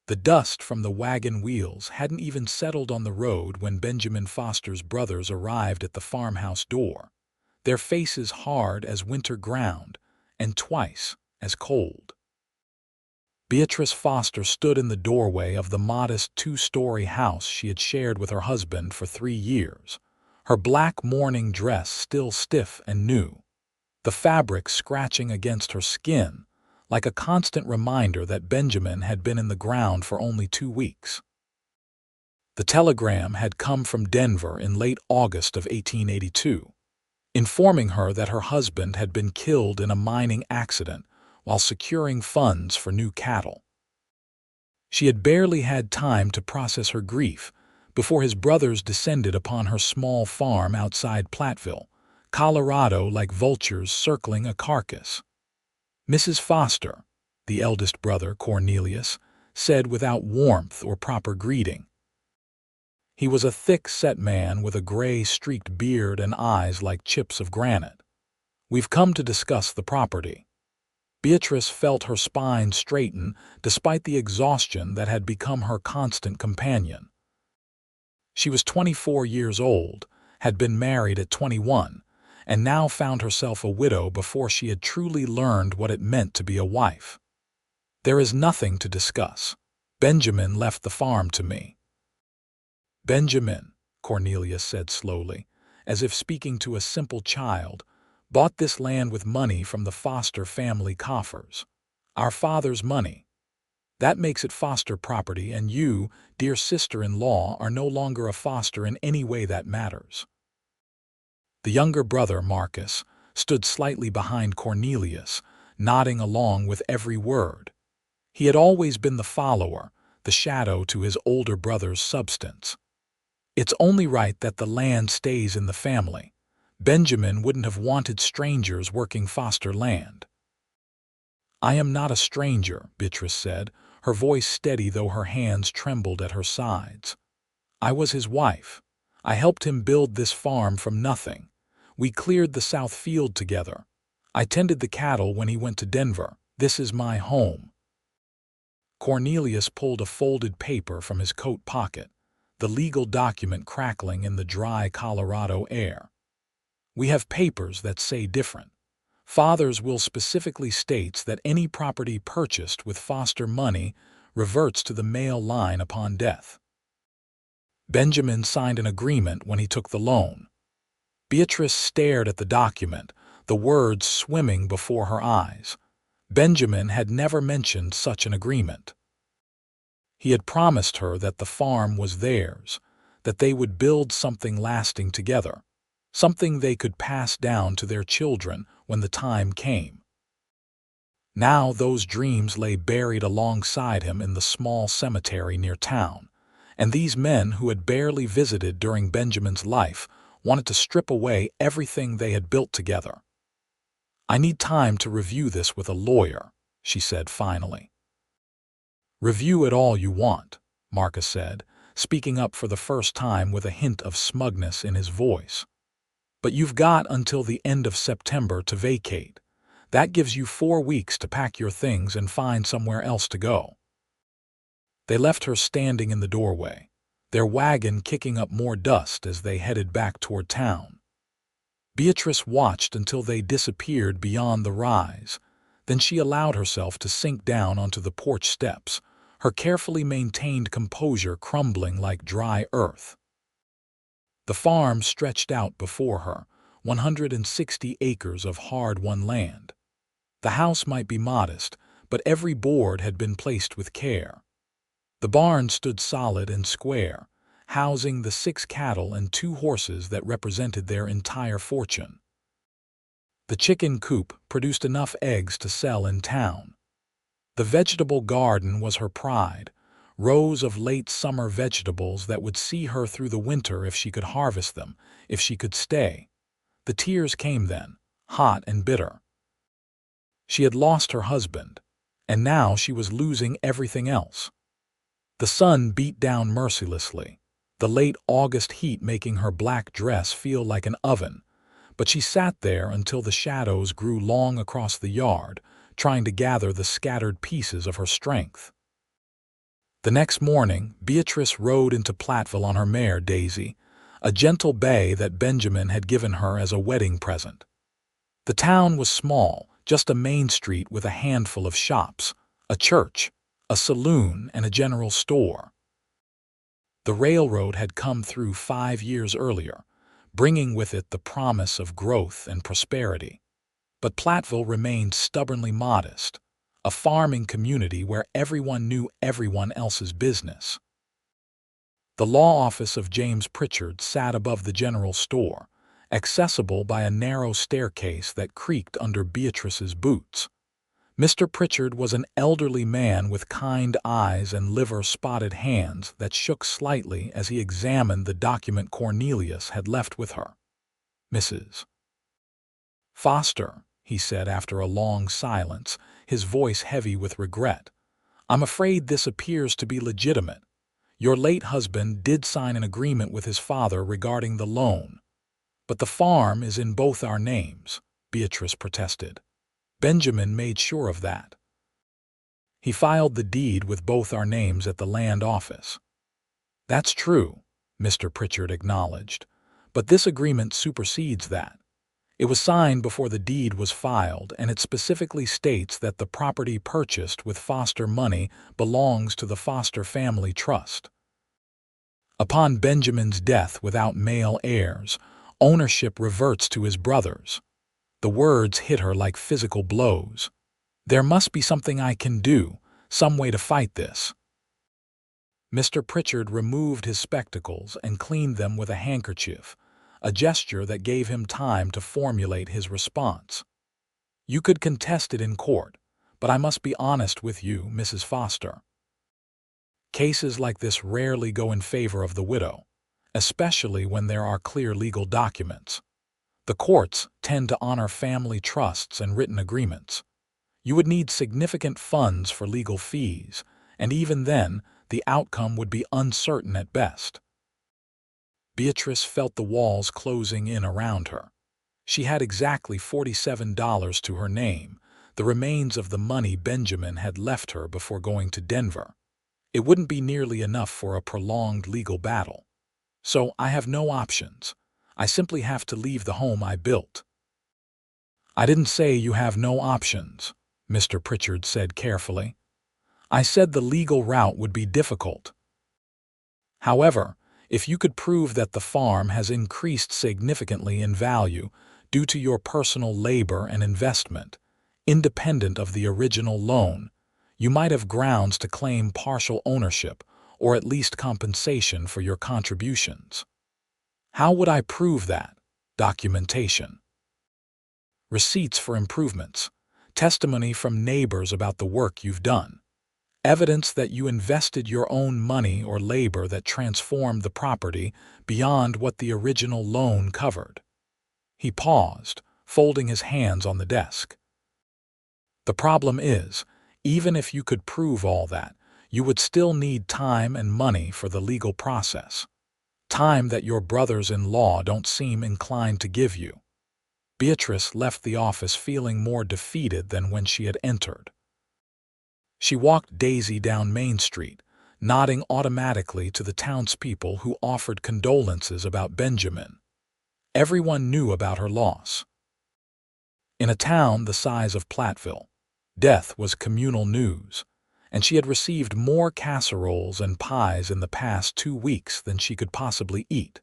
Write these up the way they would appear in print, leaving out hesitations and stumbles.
The dust from the wagon wheels hadn't even settled on the road when Benjamin Foster's brothers arrived at the farmhouse door, their faces hard as winter ground and twice as cold. Beatrice Foster stood in the doorway of the modest two-story house she had shared with her husband for 3 years, her black mourning dress still stiff and new, the fabric scratching against her skin like a constant reminder that Benjamin had been in the ground for only 2 weeks. The telegram had come from Denver in late August of 1882, informing her that her husband had been killed in a mining accident while securing funds for new cattle. She had barely had time to process her grief before his brothers descended upon her small farm outside Platteville, Colorado, like vultures circling a carcass. Mrs. Foster, the eldest brother, Cornelius, said without warmth or proper greeting. He was a thick-set man with a gray-streaked beard and eyes like chips of granite. "We've come to discuss the property." Beatrice felt her spine straighten despite the exhaustion that had become her constant companion. She was 24 years old, had been married at 21, and now found herself a widow before she had truly learned what it meant to be a wife. "There is nothing to discuss. Benjamin left the farm to me." "Benjamin," Cornelius said slowly, as if speaking to a simple child, "bought this land with money from the Foster family coffers. Our father's money. That makes it Foster property, and you, dear sister-in-law, are no longer a Foster in any way that matters." The younger brother, Marcus, stood slightly behind Cornelius, nodding along with every word. He had always been the follower, the shadow to his older brother's substance. "It's only right that the land stays in the family. Benjamin wouldn't have wanted strangers working Foster land." "I am not a stranger," Beatrice said, her voice steady though her hands trembled at her sides. "I was his wife. I helped him build this farm from nothing. We cleared the south field together. I tended the cattle when he went to Denver. This is my home." Cornelius pulled a folded paper from his coat pocket, the legal document crackling in the dry Colorado air. "We have papers that say different. Father's will specifically states that any property purchased with Foster money reverts to the male line upon death. Benjamin signed an agreement when he took the loan." Beatrice stared at the document, the words swimming before her eyes. Benjamin had never mentioned such an agreement. He had promised her that the farm was theirs, that they would build something lasting together, something they could pass down to their children when the time came. Now those dreams lay buried alongside him in the small cemetery near town, and these men who had barely visited during Benjamin's life wanted to strip away everything they had built together. "I need time to review this with a lawyer," she said finally. "Review it all you want," Marcus said, speaking up for the first time with a hint of smugness in his voice. "But you've got until the end of September to vacate. That gives you 4 weeks to pack your things and find somewhere else to go." They left her standing in the doorway, their wagon kicking up more dust as they headed back toward town. Beatrice watched until they disappeared beyond the rise. Then she allowed herself to sink down onto the porch steps, her carefully maintained composure crumbling like dry earth. The farm stretched out before her, 160 acres of hard-won land. The house might be modest, but every board had been placed with care. The barn stood solid and square, housing the 6 cattle and 2 horses that represented their entire fortune. The chicken coop produced enough eggs to sell in town. The vegetable garden was her pride, rows of late summer vegetables that would see her through the winter if she could harvest them, if she could stay. The tears came then, hot and bitter. She had lost her husband, and now she was losing everything else. The sun beat down mercilessly, the late August heat making her black dress feel like an oven, but she sat there until the shadows grew long across the yard, trying to gather the scattered pieces of her strength. The next morning, Beatrice rode into Platteville on her mare, Daisy, a gentle bay that Benjamin had given her as a wedding present. The town was small, just a main street with a handful of shops, a church, a saloon, and a general store. The railroad had come through 5 years earlier, bringing with it the promise of growth and prosperity. But Platteville remained stubbornly modest, a farming community where everyone knew everyone else's business. The law office of James Pritchard sat above the general store, accessible by a narrow staircase that creaked under Beatrice's boots. Mr. Pritchard was an elderly man with kind eyes and liver-spotted hands that shook slightly as he examined the document Cornelius had left with her. "Mrs. Foster," he said after a long silence, his voice heavy with regret, "I'm afraid this appears to be legitimate. Your late husband did sign an agreement with his father regarding the loan. But the farm is in both our names," Beatrice protested. "Benjamin made sure of that. He filed the deed with both our names at the land office." "That's true," Mr. Pritchard acknowledged, "but this agreement supersedes that. It was signed before the deed was filed, and it specifically states that the property purchased with Foster money belongs to the Foster Family Trust. Upon Benjamin's death without male heirs, ownership reverts to his brothers." The words hit her like physical blows. "There must be something I can do, some way to fight this." Mr. Pritchard removed his spectacles and cleaned them with a handkerchief, a gesture that gave him time to formulate his response. "You could contest it in court, but I must be honest with you, Mrs. Foster. Cases like this rarely go in favor of the widow, especially when there are clear legal documents. The courts tend to honor family trusts and written agreements. You would need significant funds for legal fees, and even then, the outcome would be uncertain at best." Beatrice felt the walls closing in around her. She had exactly $47 to her name, the remains of the money Benjamin had left her before going to Denver. It wouldn't be nearly enough for a prolonged legal battle. "So I have no options. I simply have to leave the home I built." "I didn't say you have no options," Mr. Pritchard said carefully. "I said the legal route would be difficult. However, if you could prove that the farm has increased significantly in value due to your personal labor and investment, independent of the original loan, you might have grounds to claim partial ownership or at least compensation for your contributions." "How would I prove that?" "Documentation. Receipts for improvements, testimony from neighbors about the work you've done, evidence that you invested your own money or labor that transformed the property beyond what the original loan covered." He paused, folding his hands on the desk. "The problem is, even if you could prove all that, you would still need time and money for the legal process. Time that your brothers-in-law don't seem inclined to give you." Beatrice left the office feeling more defeated than when she had entered. She walked Daisy down Main Street, nodding automatically to the townspeople who offered condolences about Benjamin. Everyone knew about her loss. In a town the size of Platteville, death was communal news, and she had received more casseroles and pies in the past 2 weeks than she could possibly eat.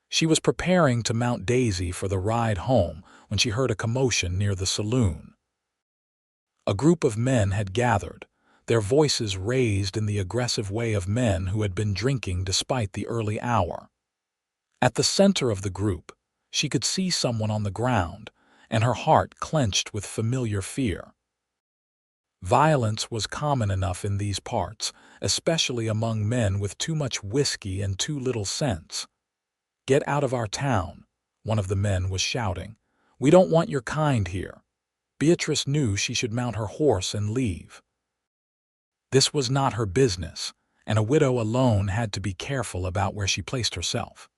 She was preparing to mount Daisy for the ride home when she heard a commotion near the saloon. A group of men had gathered, their voices raised in the aggressive way of men who had been drinking despite the early hour. At the center of the group, she could see someone on the ground, and her heart clenched with familiar fear. Violence was common enough in these parts, especially among men with too much whiskey and too little sense. "Get out of our town," one of the men was shouting. "We don't want your kind here." Beatrice knew she should mount her horse and leave. This was not her business, and a widow alone had to be careful about where she placed herself.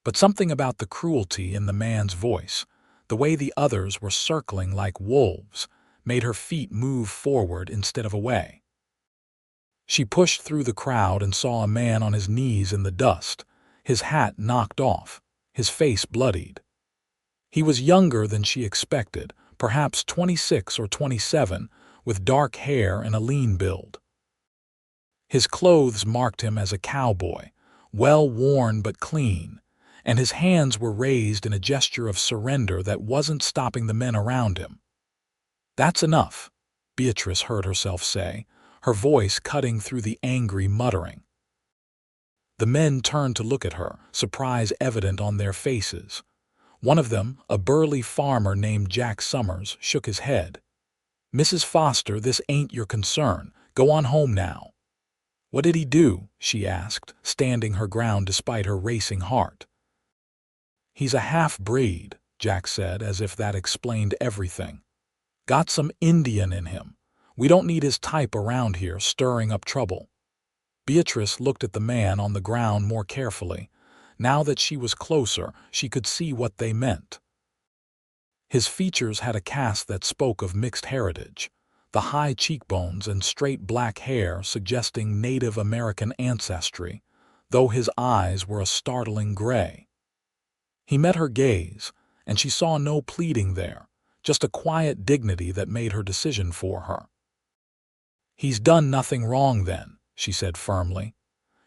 But something about the cruelty in the man's voice, the way the others were circling like wolves, made her feet move forward instead of away. She pushed through the crowd and saw a man on his knees in the dust, his hat knocked off, his face bloodied. He was younger than she expected, perhaps 26 or 27, with dark hair and a lean build. His clothes marked him as a cowboy, well worn but clean, and his hands were raised in a gesture of surrender that wasn't stopping the men around him. "That's enough," Beatrice heard herself say, her voice cutting through the angry muttering. The men turned to look at her, surprise evident on their faces. One of them, a burly farmer named Jack Summers, shook his head. "Mrs. Foster, this ain't your concern. Go on home now." "What did he do?" she asked, standing her ground despite her racing heart. "He's a half-breed," Jack said, as if that explained everything. "Got some Indian in him. We don't need his type around here stirring up trouble." Beatrice looked at the man on the ground more carefully. Now that she was closer, she could see what they meant. His features had a cast that spoke of mixed heritage, the high cheekbones and straight black hair suggesting Native American ancestry, though his eyes were a startling gray. He met her gaze, and she saw no pleading there, just a quiet dignity that made her decision for her. "He's done nothing wrong then," she said firmly.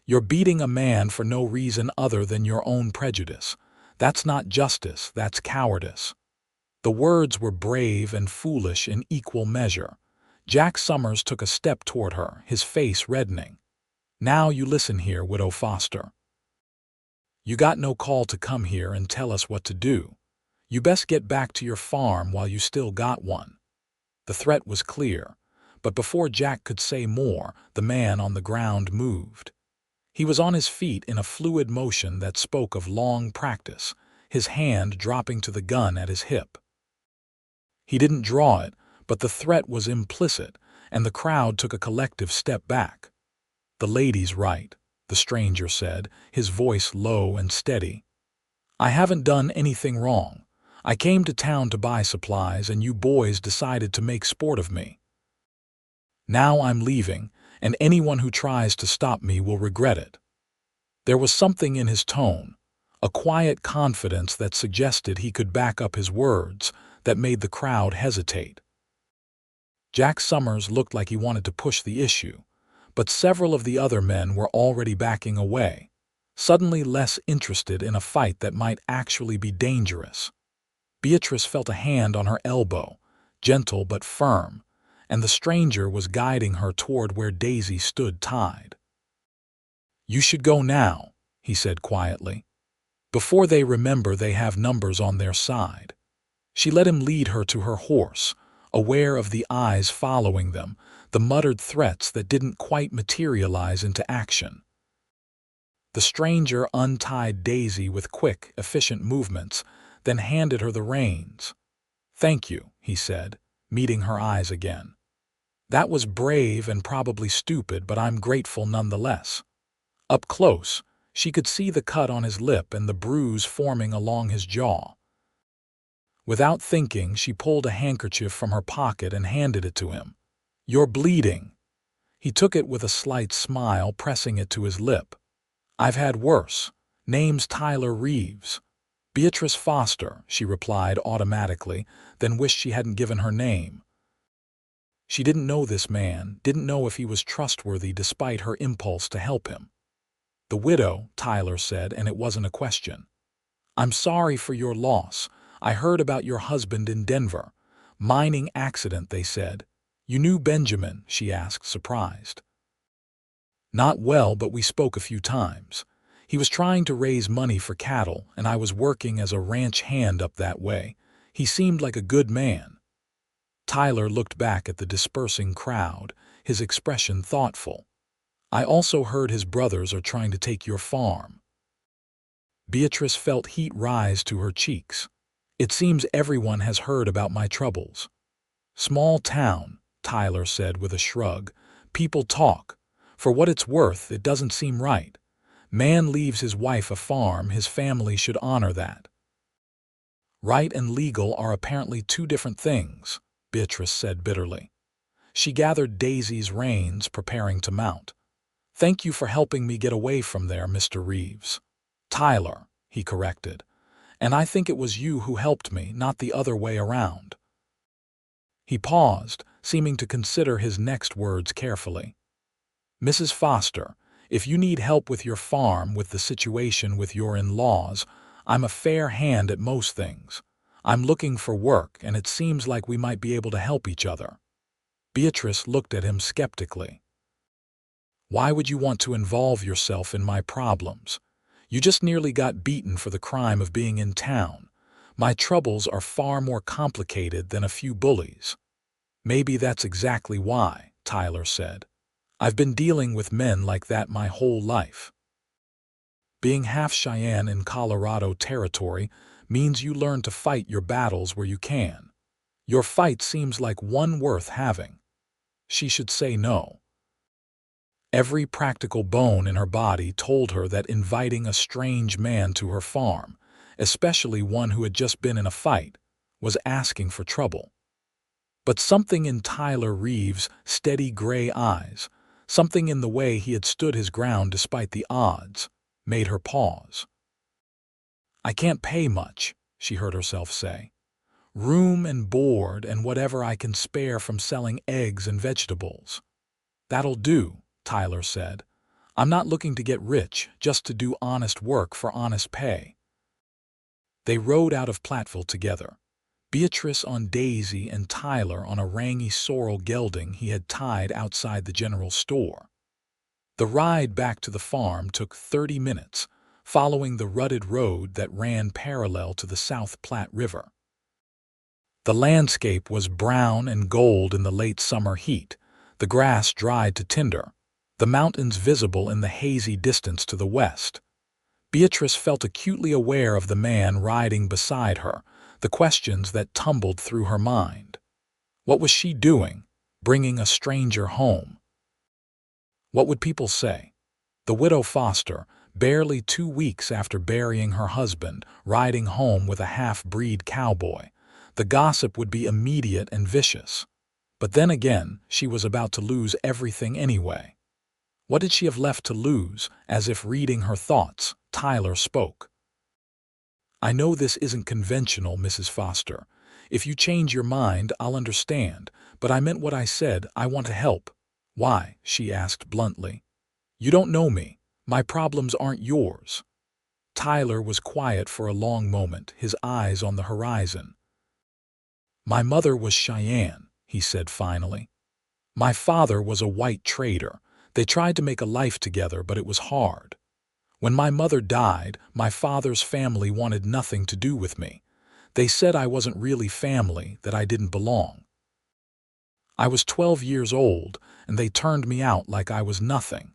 "You're beating a man for no reason other than your own prejudice. That's not justice, that's cowardice." The words were brave and foolish in equal measure. Jack Summers took a step toward her, his face reddening. "Now you listen here, Widow Foster. You got no call to come here and tell us what to do. You best get back to your farm while you still got one." The threat was clear, but before Jack could say more, the man on the ground moved. He was on his feet in a fluid motion that spoke of long practice, his hand dropping to the gun at his hip. He didn't draw it, but the threat was implicit, and the crowd took a collective step back. "The lady's right," the stranger said, his voice low and steady. "I haven't done anything wrong. I came to town to buy supplies, and you boys decided to make sport of me. Now I'm leaving, and anyone who tries to stop me will regret it." There was something in his tone, a quiet confidence that suggested he could back up his words, that made the crowd hesitate. Jack Summers looked like he wanted to push the issue, but several of the other men were already backing away, suddenly less interested in a fight that might actually be dangerous. Beatrice felt a hand on her elbow, gentle but firm, and the stranger was guiding her toward where Daisy stood tied. "You should go now," he said quietly, "before they remember they have numbers on their side." She let him lead her to her horse, aware of the eyes following them, the muttered threats that didn't quite materialize into action. The stranger untied Daisy with quick, efficient movements, then handed her the reins. "Thank you," he said, meeting her eyes again. "That was brave and probably stupid, but I'm grateful nonetheless." Up close, she could see the cut on his lip and the bruise forming along his jaw. Without thinking, she pulled a handkerchief from her pocket and handed it to him. "You're bleeding." He took it with a slight smile, pressing it to his lip. "I've had worse. Name's Tyler Reeves." "Beatrice Foster," she replied automatically, then wished she hadn't given her name. She didn't know this man, didn't know if he was trustworthy despite her impulse to help him. "The widow," Tyler said, and it wasn't a question. "I'm sorry for your loss. I heard about your husband in Denver. Mining accident, they said." "You knew Benjamin?" she asked, surprised. "Not well, but we spoke a few times. He was trying to raise money for cattle, and I was working as a ranch hand up that way. He seemed like a good man." Tyler looked back at the dispersing crowd, his expression thoughtful. "I also heard his brothers are trying to take your farm." Beatrice felt heat rise to her cheeks. "It seems everyone has heard about my troubles." "Small town," Tyler said with a shrug. "People talk. For what it's worth, it doesn't seem right. Man leaves his wife a farm, his family should honor that." "Right and legal are apparently two different things," Beatrice said bitterly. She gathered Daisy's reins, preparing to mount. "Thank you for helping me get away from there, Mr. Reeves." "Tyler," he corrected. "And I think it was you who helped me, not the other way around." He paused, seeming to consider his next words carefully. "Mrs. Foster, if you need help with your farm, with the situation with your in-laws, I'm a fair hand at most things. I'm looking for work, and it seems like we might be able to help each other." Beatrice looked at him skeptically. "Why would you want to involve yourself in my problems? You just nearly got beaten for the crime of being in town. My troubles are far more complicated than a few bullies." "Maybe that's exactly why," Tyler said. "I've been dealing with men like that my whole life. Being half Cheyenne in Colorado territory means you learn to fight your battles where you can. Your fight seems like one worth having." She should say no. Every practical bone in her body told her that inviting a strange man to her farm, especially one who had just been in a fight, was asking for trouble. But something in Tyler Reeves' steady gray eyes, something in the way he had stood his ground despite the odds, made her pause. "I can't pay much," she heard herself say. "Room and board and whatever I can spare from selling eggs and vegetables." "That'll do," Tyler said. "I'm not looking to get rich, just to do honest work for honest pay." They rode out of Platteville together, Beatrice on Daisy and Tyler on a rangy sorrel gelding he had tied outside the general store. The ride back to the farm took 30 minutes, following the rutted road that ran parallel to the South Platte River. The landscape was brown and gold in the late summer heat, the grass dried to tinder, the mountains visible in the hazy distance to the west. Beatrice felt acutely aware of the man riding beside her, the questions that tumbled through her mind. What was she doing, bringing a stranger home? What would people say? The widow Foster, barely 2 weeks after burying her husband, riding home with a half-breed cowboy. The gossip would be immediate and vicious. But then again, she was about to lose everything anyway. What did she have left to lose? As if reading her thoughts, Tyler spoke. "I know this isn't conventional, Mrs. Foster. If you change your mind, I'll understand, but I meant what I said. I want to help." "Why?" she asked bluntly. "You don't know me. My problems aren't yours." Tyler was quiet for a long moment, his eyes on the horizon. "My mother was Cheyenne," he said finally. "My father was a white trader. They tried to make a life together, but it was hard. When my mother died, my father's family wanted nothing to do with me. They said I wasn't really family, that I didn't belong. I was 12 years old, and they turned me out like I was nothing."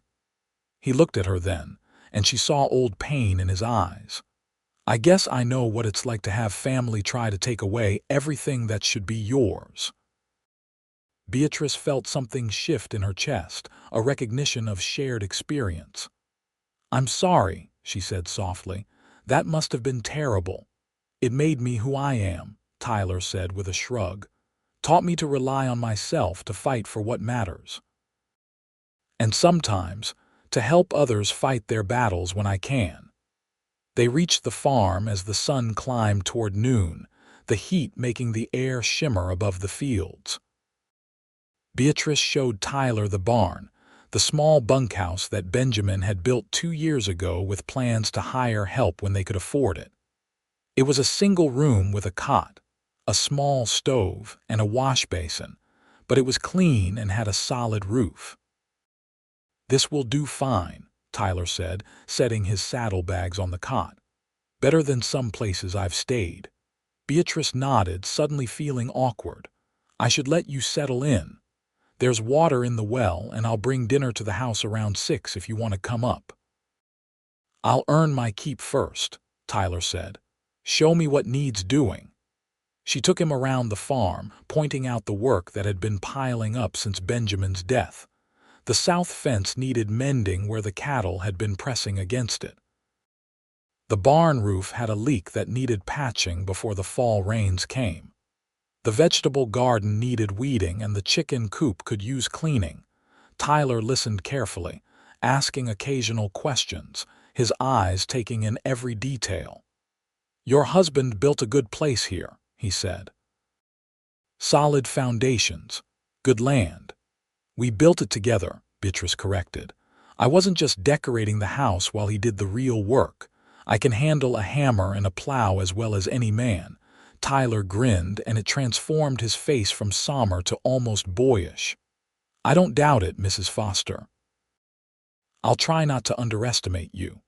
He looked at her then, and she saw old pain in his eyes. "I guess I know what it's like to have family try to take away everything that should be yours." Beatrice felt something shift in her chest, a recognition of shared experience. "I'm sorry," she said softly. "That must have been terrible." "It made me who I am," Tyler said with a shrug. "Taught me to rely on myself, to fight for what matters. And sometimes, to help others fight their battles when I can." They reached the farm as the sun climbed toward noon, the heat making the air shimmer above the fields. Beatrice showed Tyler the barn, the small bunkhouse that Benjamin had built 2 years ago with plans to hire help when they could afford it. It was a single room with a cot, a small stove, and a wash basin, but it was clean and had a solid roof. "This will do fine," Tyler said, setting his saddlebags on the cot. "Better than some places I've stayed." Beatrice nodded, suddenly feeling awkward. "I should let you settle in. There's water in the well, and I'll bring dinner to the house around 6 if you want to come up." "I'll earn my keep first," Tyler said. "Show me what needs doing." She took him around the farm, pointing out the work that had been piling up since Benjamin's death. The south fence needed mending where the cattle had been pressing against it. The barn roof had a leak that needed patching before the fall rains came. The vegetable garden needed weeding and the chicken coop could use cleaning. Tyler listened carefully, asking occasional questions, his eyes taking in every detail. "Your husband built a good place here," he said. "Solid foundations, good land." "We built it together," Beatrice corrected. "I wasn't just decorating the house while he did the real work. I can handle a hammer and a plow as well as any man." Tyler grinned, and it transformed his face from somber to almost boyish. "I don't doubt it, Mrs. Foster. I'll try not to underestimate you."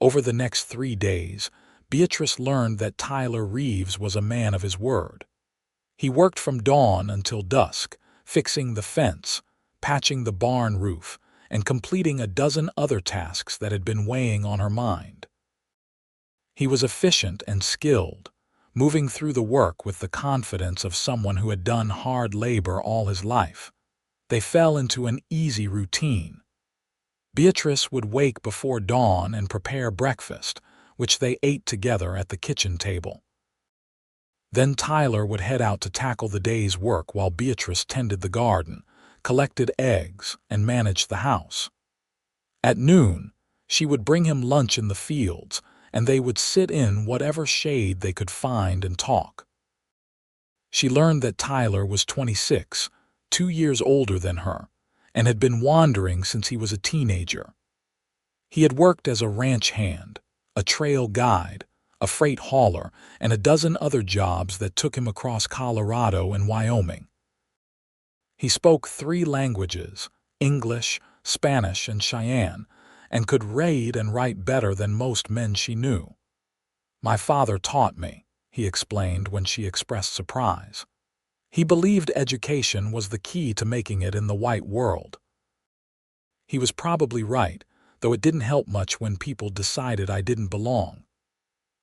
Over the next 3 days, Beatrice learned that Tyler Reeves was a man of his word. He worked from dawn until dusk, fixing the fence, patching the barn roof, and completing a dozen other tasks that had been weighing on her mind. He was efficient and skilled, moving through the work with the confidence of someone who had done hard labor all his life. They fell into an easy routine. Beatrice would wake before dawn and prepare breakfast, which they ate together at the kitchen table. Then Tyler would head out to tackle the day's work while Beatrice tended the garden, collected eggs, and managed the house. At noon, she would bring him lunch in the fields, and they would sit in whatever shade they could find and talk. She learned that Tyler was 26, 2 years older than her, and had been wandering since he was a teenager. He had worked as a ranch hand, a trail guide, a freight hauler, and a dozen other jobs that took him across Colorado and Wyoming. He spoke 3 languages, English, Spanish, and Cheyenne, and could read and write better than most men she knew. "My father taught me," he explained when she expressed surprise. He believed education was the key to making it in the white world. He was probably right, though it didn't help much when people decided I didn't belong.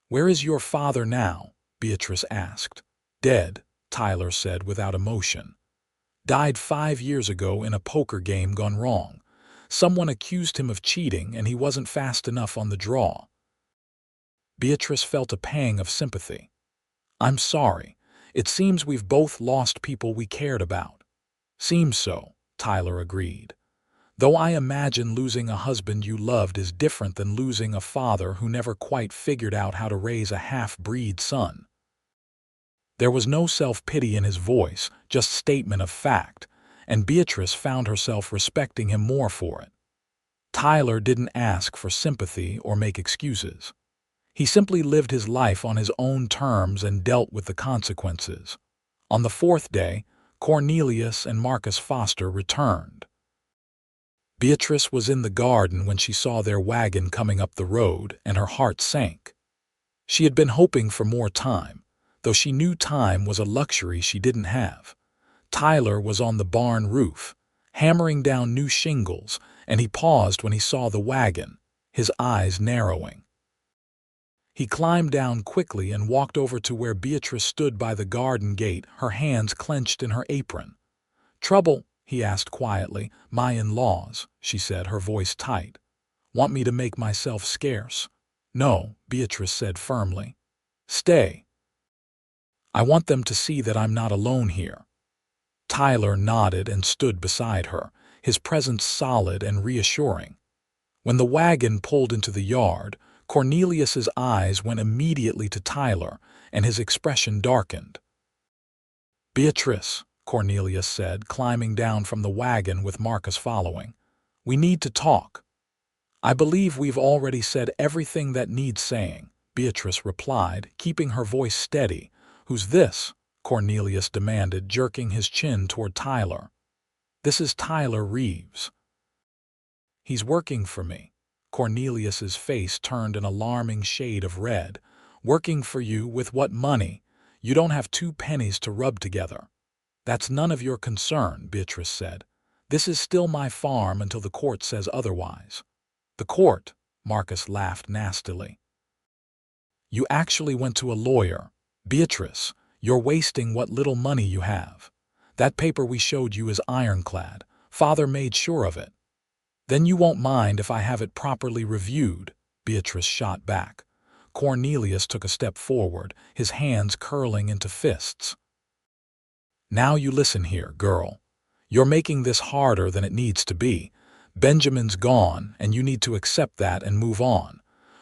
"Where is your father now?" Beatrice asked. "Dead," Tyler said without emotion. "Died 5 years ago in a poker game gone wrong. Someone accused him of cheating and he wasn't fast enough on the draw." Beatrice felt a pang of sympathy. "I'm sorry. It seems we've both lost people we cared about." "Seems so," Tyler agreed. "Though I imagine losing a husband you loved is different than losing a father who never quite figured out how to raise a half-breed son." There was no self-pity in his voice, just statement of fact, and Beatrice found herself respecting him more for it. Tyler didn't ask for sympathy or make excuses. He simply lived his life on his own terms and dealt with the consequences. On the 4th day, Cornelius and Marcus Foster returned. Beatrice was in the garden when she saw their wagon coming up the road, and her heart sank. She had been hoping for more time, though she knew time was a luxury she didn't have. Tyler was on the barn roof, hammering down new shingles, and he paused when he saw the wagon, his eyes narrowing. He climbed down quickly and walked over to where Beatrice stood by the garden gate, her hands clenched in her apron. "Trouble?" he asked quietly. "My in-laws," she said, her voice tight. "Want me to make myself scarce?" "No," Beatrice said firmly. "Stay. I want them to see that I'm not alone here." Tyler nodded and stood beside her, his presence solid and reassuring. When the wagon pulled into the yard, Cornelius's eyes went immediately to Tyler, and his expression darkened. "Beatrice," Cornelius said, climbing down from the wagon with Marcus following, "we need to talk." "I believe we've already said everything that needs saying," Beatrice replied, keeping her voice steady. "Who's this?" Cornelius demanded, jerking his chin toward Tyler. "This is Tyler Reeves. He's working for me." Cornelius's face turned an alarming shade of red. "Working for you with what money? You don't have 2 pennies to rub together." "That's none of your concern," Beatrice said. "This is still my farm until the court says otherwise." "The court?" Marcus laughed nastily. "You actually went to a lawyer. Beatrice, you're wasting what little money you have. That paper we showed you is ironclad. Father made sure of it." "Then you won't mind if I have it properly reviewed," Beatrice shot back. Cornelius took a step forward, his hands curling into fists. Now you listen here, girl. You're making this harder than it needs to be. Benjamin's gone, and you need to accept that and move on.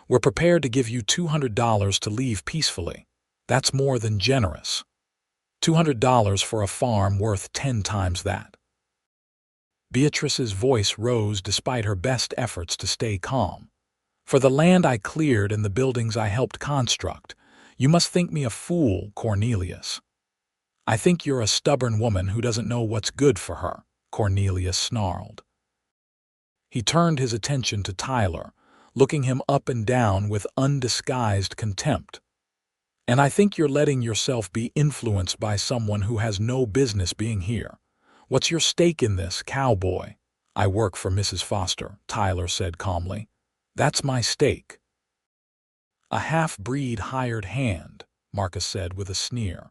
We're prepared to give you $200 to leave peacefully. That's more than generous. $200 for a farm worth 10 times that. Beatrice's voice rose despite her best efforts to stay calm. For the land I cleared and the buildings I helped construct, you must think me a fool, Cornelius. I think you're a stubborn woman who doesn't know what's good for her, Cornelius snarled. He turned his attention to Tyler, looking him up and down with undisguised contempt. And I think you're letting yourself be influenced by someone who has no business being here. What's your stake in this, cowboy? I work for Mrs. Foster, Tyler said calmly. That's my stake. A half-breed hired hand, Marcus said with a sneer.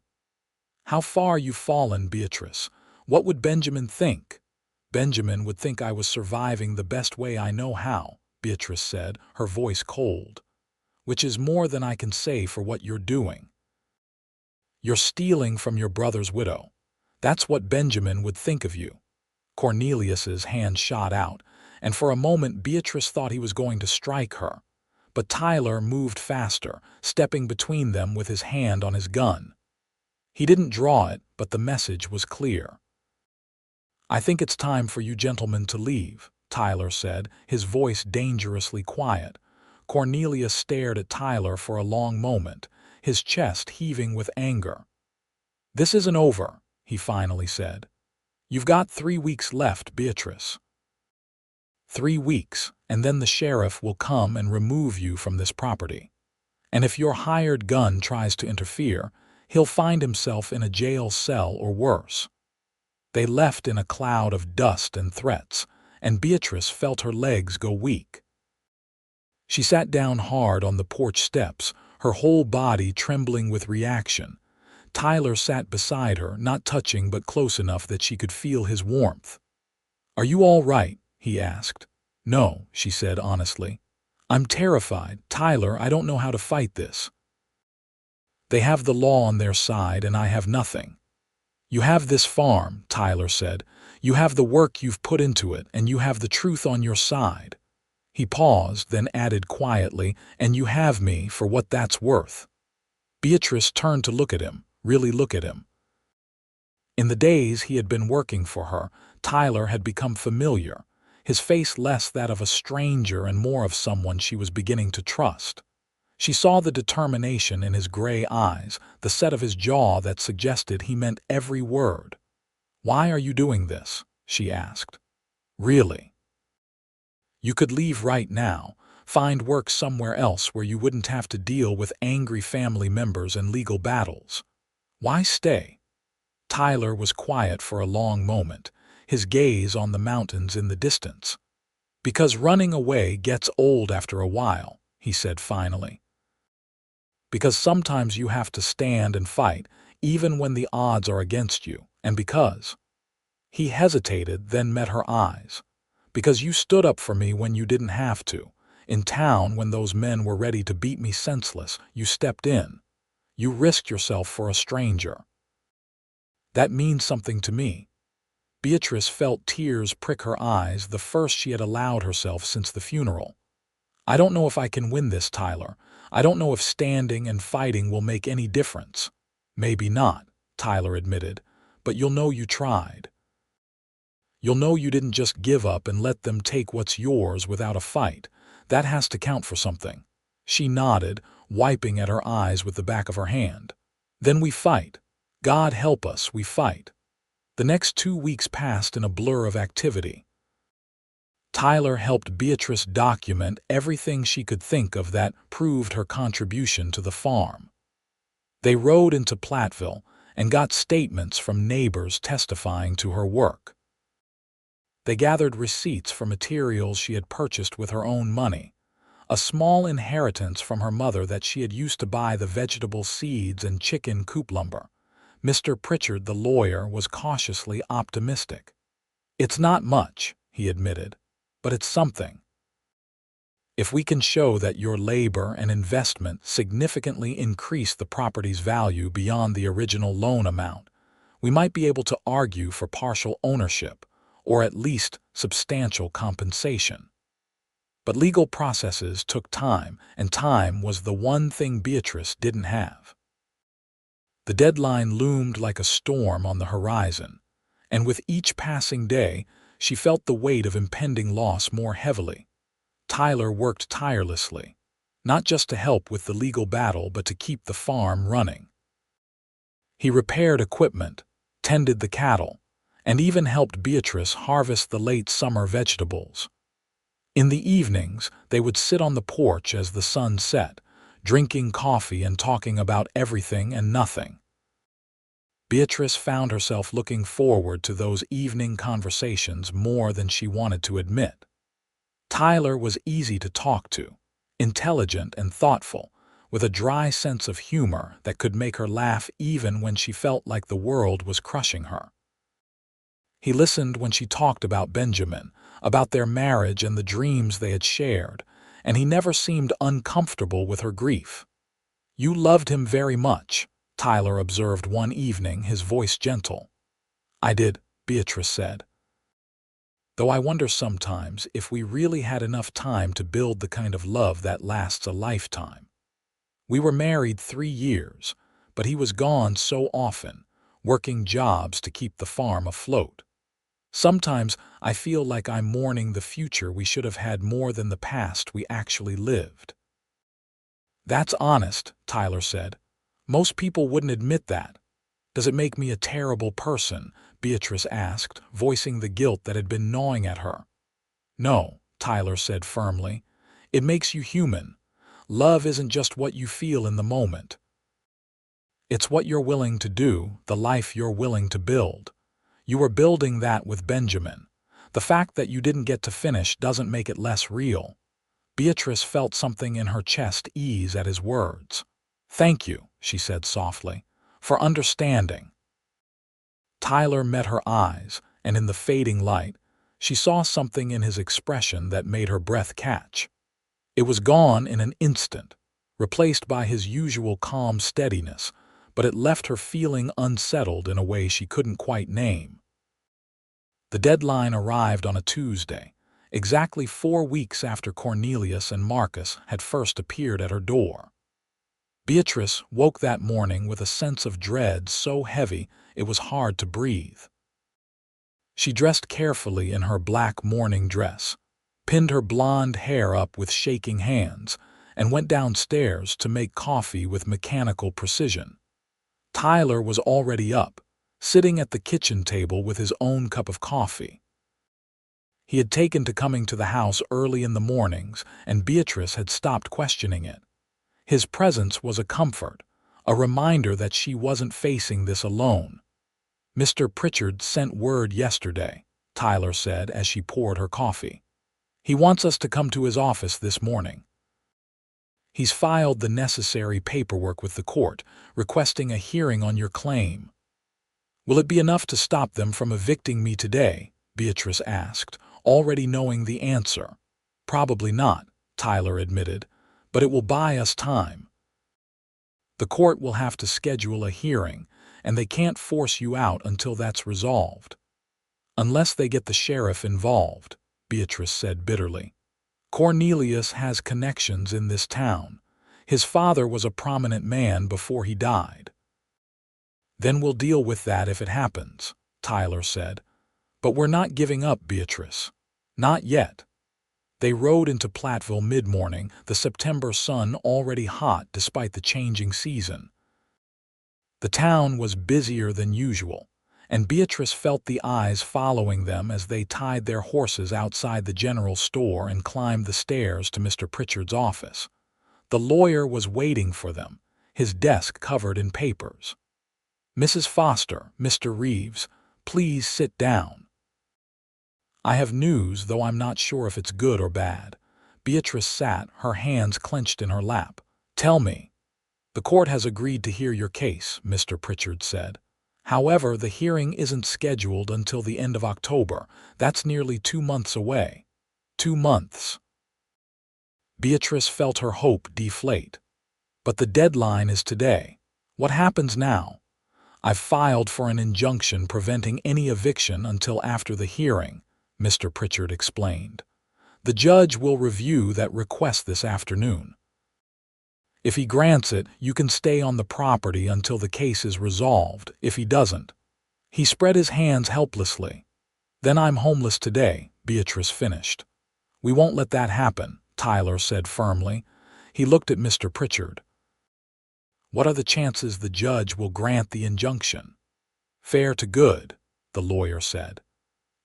How far you've fallen, Beatrice. What would Benjamin think? Benjamin would think I was surviving the best way I know how, Beatrice said, her voice cold. Which is more than I can say for what you're doing. You're stealing from your brother's widow. That's what Benjamin would think of you. Cornelius's hand shot out, and for a moment Beatrice thought he was going to strike her. But Tyler moved faster, stepping between them with his hand on his gun. He didn't draw it, but the message was clear. I think it's time for you gentlemen to leave, Tyler said, his voice dangerously quiet. Cornelius stared at Tyler for a long moment, his chest heaving with anger. This isn't over, he finally said. You've got 3 weeks left, Beatrice. 3 weeks, and then the sheriff will come and remove you from this property. And if your hired gun tries to interfere, he'll find himself in a jail cell or worse. They left in a cloud of dust and threats, and Beatrice felt her legs go weak. She sat down hard on the porch steps, her whole body trembling with reaction. Tyler sat beside her, not touching but close enough that she could feel his warmth. Are you all right? He asked. No, she said honestly. I'm terrified. Tyler, I don't know how to fight this. They have the law on their side and I have nothing. You have this farm, Tyler said. You have the work you've put into it and you have the truth on your side. He paused, then added quietly, and you have me for what that's worth. Beatrice turned to look at him, really look at him. In the days he had been working for her, Tyler had become familiar, his face less that of a stranger and more of someone she was beginning to trust. She saw the determination in his gray eyes, the set of his jaw that suggested he meant every word. Why are you doing this? She asked. Really? You could leave right now, find work somewhere else where you wouldn't have to deal with angry family members and legal battles. Why stay? Tyler was quiet for a long moment, his gaze on the mountains in the distance. Because running away gets old after a while, he said finally. Because sometimes you have to stand and fight, even when the odds are against you, and because. He hesitated, then met her eyes. Because you stood up for me when you didn't have to. In town, when those men were ready to beat me senseless, you stepped in. You risked yourself for a stranger. That means something to me. Beatrice felt tears prick her eyes, the first she had allowed herself since the funeral. I don't know if I can win this, Tyler. I don't know if standing and fighting will make any difference. Maybe not, Tyler admitted, but you'll know you tried. You'll know you didn't just give up and let them take what's yours without a fight. That has to count for something. She nodded, wiping at her eyes with the back of her hand. Then we fight. God help us, we fight. The next 2 weeks passed in a blur of activity. Tyler helped Beatrice document everything she could think of that proved her contribution to the farm. They rode into Platteville and got statements from neighbors testifying to her work. They gathered receipts for materials she had purchased with her own money, a small inheritance from her mother that she had used to buy the vegetable seeds and chicken coop lumber. Mr. Pritchard, the lawyer, was cautiously optimistic. It's not much, he admitted, but it's something. If we can show that your labor and investment significantly increased the property's value beyond the original loan amount, We might be able to argue for partial ownership, or at least substantial compensation. But legal processes took time, and time was the one thing Beatrice didn't have. The deadline loomed like a storm on the horizon, and with each passing day, she felt the weight of impending loss more heavily. Tyler worked tirelessly, not just to help with the legal battle but to keep the farm running. He repaired equipment, tended the cattle, and even helped Beatrice harvest the late summer vegetables. In the evenings, they would sit on the porch as the sun set, drinking coffee and talking about everything and nothing. Beatrice found herself looking forward to those evening conversations more than she wanted to admit. Tyler was easy to talk to, intelligent and thoughtful, with a dry sense of humor that could make her laugh even when she felt like the world was crushing her. He listened when she talked about Benjamin, about their marriage and the dreams they had shared, and he never seemed uncomfortable with her grief. "You loved him very much," Tyler observed one evening, his voice gentle. "I did," Beatrice said. "Though I wonder sometimes if we really had enough time to build the kind of love that lasts a lifetime. We were married 3 years, but he was gone so often, working jobs to keep the farm afloat. Sometimes I feel like I'm mourning the future we should have had more than the past we actually lived." "That's honest," Tyler said. "Most people wouldn't admit that." "Does it make me a terrible person?" Beatrice asked, voicing the guilt that had been gnawing at her. "No," Tyler said firmly. "It makes you human. Love isn't just what you feel in the moment. It's what you're willing to do, the life you're willing to build. You were building that with Benjamin. The fact that you didn't get to finish doesn't make it less real." Beatrice felt something in her chest ease at his words. "Thank you," she said softly, "for understanding." Tyler met her eyes, and in the fading light, she saw something in his expression that made her breath catch. It was gone in an instant, replaced by his usual calm steadiness, but it left her feeling unsettled in a way she couldn't quite name. The deadline arrived on a Tuesday, exactly 4 weeks after Cornelius and Marcus had first appeared at her door. Beatrice woke that morning with a sense of dread so heavy it was hard to breathe. She dressed carefully in her black morning dress, pinned her blonde hair up with shaking hands, and went downstairs to make coffee with mechanical precision. Tyler was already up, sitting at the kitchen table with his own cup of coffee. He had taken to coming to the house early in the mornings, and Beatrice had stopped questioning it. His presence was a comfort, a reminder that she wasn't facing this alone. "Mr. Pritchard sent word yesterday," Tyler said as she poured her coffee. "He wants us to come to his office this morning. He's filed the necessary paperwork with the court, requesting a hearing on your claim." "Will it be enough to stop them from evicting me today?" Beatrice asked, already knowing the answer. "Probably not," Tyler admitted, "but it will buy us time. The court will have to schedule a hearing, and they can't force you out until that's resolved." "Unless they get the sheriff involved," Beatrice said bitterly. "Cornelius has connections in this town. His father was a prominent man before he died." "Then we'll deal with that if it happens," Tyler said. "But we're not giving up, Beatrice. Not yet." They rode into Platteville mid-morning, the September sun already hot despite the changing season. The town was busier than usual, and Beatrice felt the eyes following them as they tied their horses outside the general store and climbed the stairs to Mr. Pritchard's office. The lawyer was waiting for them, his desk covered in papers. "Mrs. Foster, Mr. Reeves, please sit down. I have news, though I'm not sure if it's good or bad." Beatrice sat, her hands clenched in her lap. "Tell me." "The court has agreed to hear your case," Mr. Pritchard said. "However, the hearing isn't scheduled until the end of October. That's nearly 2 months away." 2 months. Beatrice felt her hope deflate. "But the deadline is today. What happens now?" "I've filed for an injunction preventing any eviction until after the hearing," Mr. Pritchard explained. "The judge will review that request this afternoon. If he grants it, you can stay on the property until the case is resolved. If he doesn't—" He spread his hands helplessly. "Then I'm homeless today," Beatrice finished. "We won't let that happen," Tyler said firmly. He looked at Mr. Pritchard. "What are the chances the judge will grant the injunction?" "Fair to good," the lawyer said.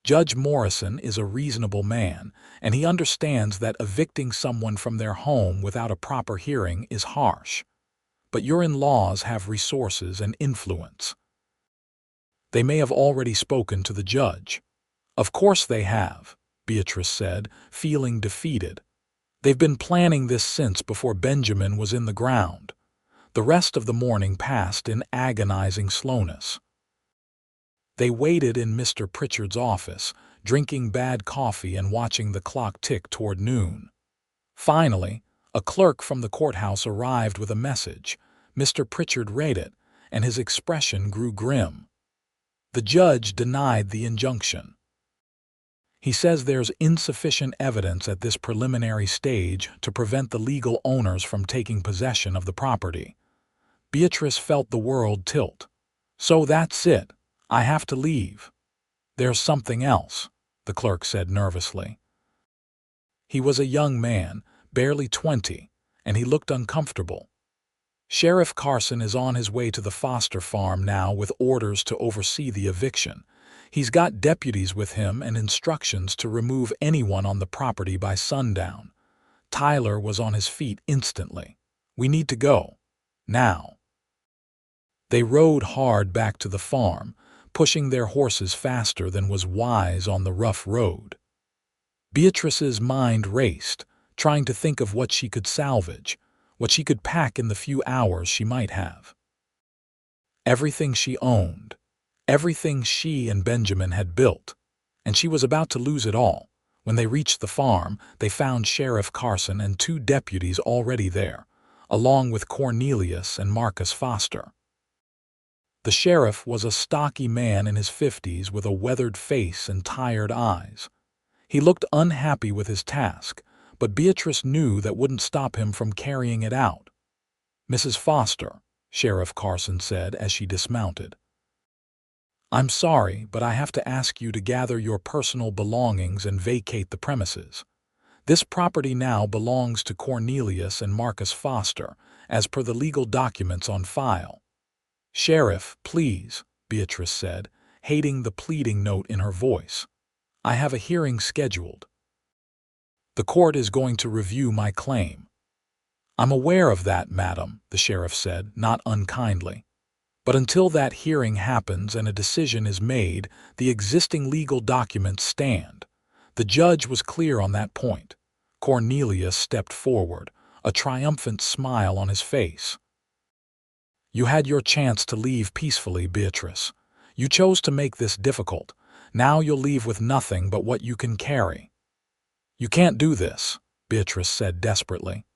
"Judge Morrison is a reasonable man, and he understands that evicting someone from their home without a proper hearing is harsh. But your in-laws have resources and influence. They may have already spoken to the judge." "Of course they have," Beatrice said, feeling defeated. "They've been planning this since before Benjamin was in the ground." The rest of the morning passed in agonizing slowness. They waited in Mr. Pritchard's office, drinking bad coffee and watching the clock tick toward noon. Finally, a clerk from the courthouse arrived with a message. Mr. Pritchard read it, and his expression grew grim. The judge denied the injunction. He says there's insufficient evidence at this preliminary stage to prevent the legal owners from taking possession of the property. Beatrice felt the world tilt. "So that's it. I have to leave." "There's something else," the clerk said nervously. He was a young man, barely 20, and he looked uncomfortable. "Sheriff Carson is on his way to the Foster farm now with orders to oversee the eviction. He's got deputies with him and instructions to remove anyone on the property by sundown." Tyler was on his feet instantly. "We need to go. Now." They rode hard back to the farm, pushing their horses faster than was wise on the rough road. Beatrice's mind raced, trying to think of what she could salvage, what she could pack in the few hours she might have. Everything she owned, everything she and Benjamin had built, and she was about to lose it all. When they reached the farm, they found Sheriff Carson and 2 deputies already there, along with Cornelius and Marcus Foster. The sheriff was a stocky man in his 50s with a weathered face and tired eyes. He looked unhappy with his task, but Beatrice knew that wouldn't stop him from carrying it out. "Mrs. Foster," Sheriff Carson said as she dismounted, "I'm sorry, but I have to ask you to gather your personal belongings and vacate the premises. This property now belongs to Cornelius and Marcus Foster, as per the legal documents on file." "Sheriff, please," Beatrice said, hating the pleading note in her voice. "I have a hearing scheduled. The court is going to review my claim." "I'm aware of that, madam," the sheriff said, not unkindly. "But until that hearing happens and a decision is made, the existing legal documents stand." The judge was clear on that point. Cornelius stepped forward, a triumphant smile on his face. "You had your chance to leave peacefully, Beatrice. You chose to make this difficult. Now you'll leave with nothing but what you can carry." "You can't do this," Beatrice said desperately.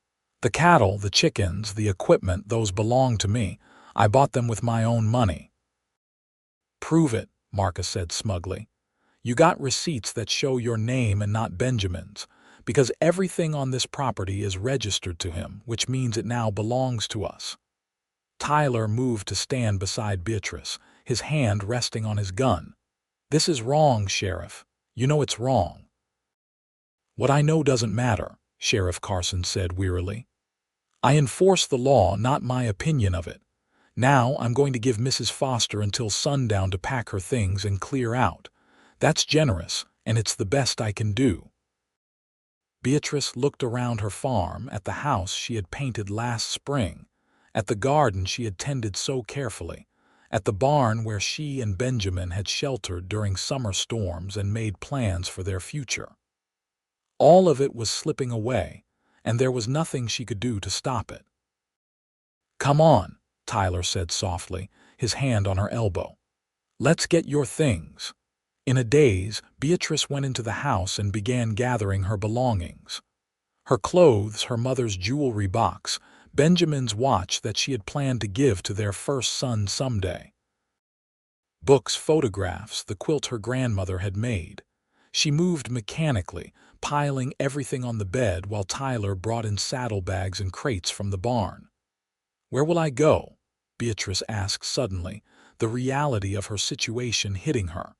"The cattle, the chickens, the equipment, those belong to me. I bought them with my own money." "Prove it," Marcus said smugly. "You got receipts that show your name and not Benjamin's, because everything on this property is registered to him, which means it now belongs to us." Tyler moved to stand beside Beatrice, his hand resting on his gun. "This is wrong, Sheriff. You know it's wrong." "What I know doesn't matter," Sheriff Carson said wearily. "I enforce the law, not my opinion of it. Now I'm going to give Mrs. Foster until sundown to pack her things and clear out. That's generous, and it's the best I can do." Beatrice looked around her farm, at the house she had painted last spring, at the garden she had tended so carefully, at the barn where she and Benjamin had sheltered during summer storms and made plans for their future. All of it was slipping away, and there was nothing she could do to stop it. "Come on," Tyler said softly, his hand on her elbow. "Let's get your things." In a daze, Beatrice went into the house and began gathering her belongings. Her clothes, her mother's jewelry box, Benjamin's watch that she had planned to give to their first son someday. Books, photographs, the quilt her grandmother had made. She moved mechanically, piling everything on the bed while Tyler brought in saddlebags and crates from the barn. "Where will I go?" Beatrice asked suddenly, the reality of her situation hitting her.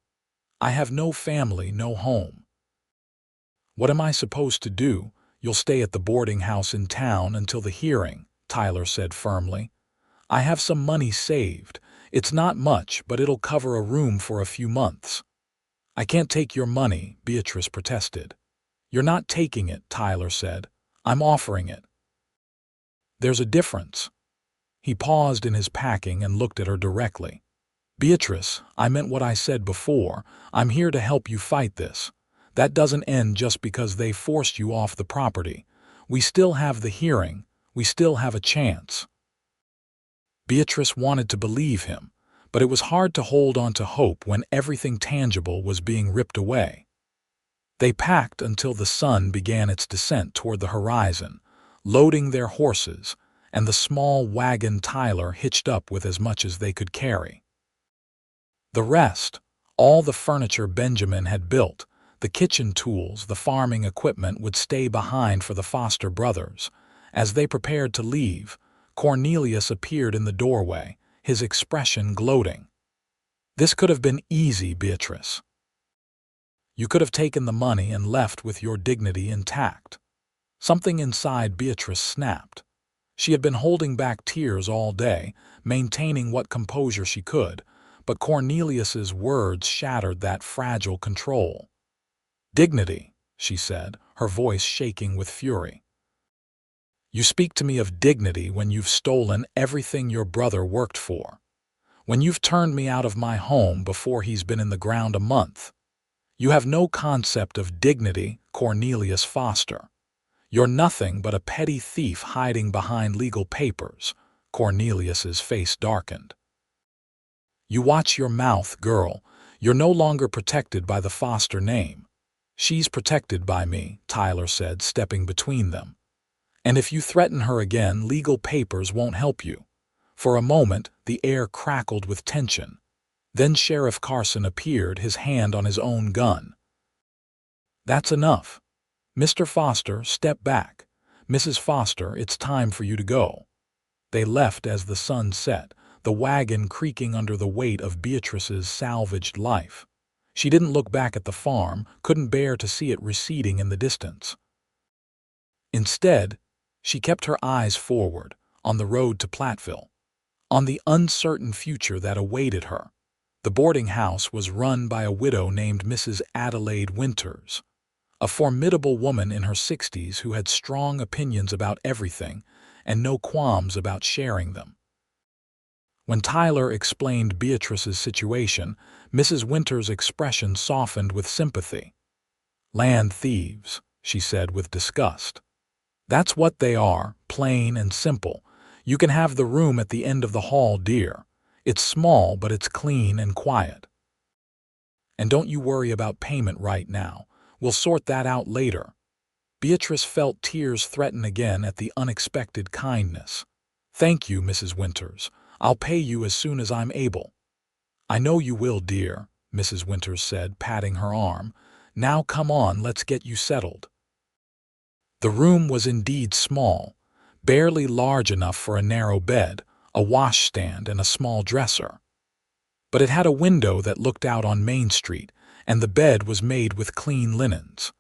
"I have no family, no home." "What am I supposed to do? You'll stay at the boarding house in town until the hearing," Tyler said firmly. "I have some money saved. It's not much, but it'll cover a room for a few months." "I can't take your money," Beatrice protested. "You're not taking it," Tyler said. "I'm offering it." "There's a difference." He paused in his packing and looked at her directly. "Beatrice, I meant what I said before. I'm here to help you fight this. That doesn't end just because they forced you off the property. We still have the hearing. We still have a chance." Beatrice wanted to believe him, but it was hard to hold on to hope when everything tangible was being ripped away. They packed until the sun began its descent toward the horizon, loading their horses, and the small wagon Tyler hitched up with as much as they could carry. The rest, all the furniture Benjamin had built, the kitchen tools, the farming equipment, would stay behind for the Foster brothers. As they prepared to leave, Cornelius appeared in the doorway, his expression gloating. "This could have been easy, Beatrice. You could have taken the money and left with your dignity intact." Something inside Beatrice snapped. She had been holding back tears all day, maintaining what composure she could, but Cornelius's words shattered that fragile control. "Dignity," she said, her voice shaking with fury. "You speak to me of dignity when you've stolen everything your brother worked for. When you've turned me out of my home before he's been in the ground a month. You have no concept of dignity, Cornelius Foster. You're nothing but a petty thief hiding behind legal papers." Cornelius's face darkened. "You watch your mouth, girl. You're no longer protected by the Foster name." "She's protected by me," Tyler said, stepping between them. "And if you threaten her again, legal papers won't help you." For a moment, the air crackled with tension. Then Sheriff Carson appeared, his hand on his own gun. "That's enough. Mr. Foster, step back. Mrs. Foster, it's time for you to go." They left as the sun set, the wagon creaking under the weight of Beatrice's salvaged life. She didn't look back at the farm, couldn't bear to see it receding in the distance. Instead, she kept her eyes forward, on the road to Platteville, on the uncertain future that awaited her. The boarding house was run by a widow named Mrs. Adelaide Winters, a formidable woman in her 60s who had strong opinions about everything and no qualms about sharing them. When Tyler explained Beatrice's situation, Mrs. Winters' expression softened with sympathy. "Land thieves," she said with disgust. "That's what they are, plain and simple. You can have the room at the end of the hall, dear. It's small, but it's clean and quiet. And don't you worry about payment right now. We'll sort that out later." Beatrice felt tears threaten again at the unexpected kindness. "Thank you, Mrs. Winters. I'll pay you as soon as I'm able." "I know you will, dear," Mrs. Winters said, patting her arm. "Now come on, let's get you settled." The room was indeed small, barely large enough for a narrow bed, a washstand, and a small dresser. But it had a window that looked out on Main Street, and the bed was made with clean linens.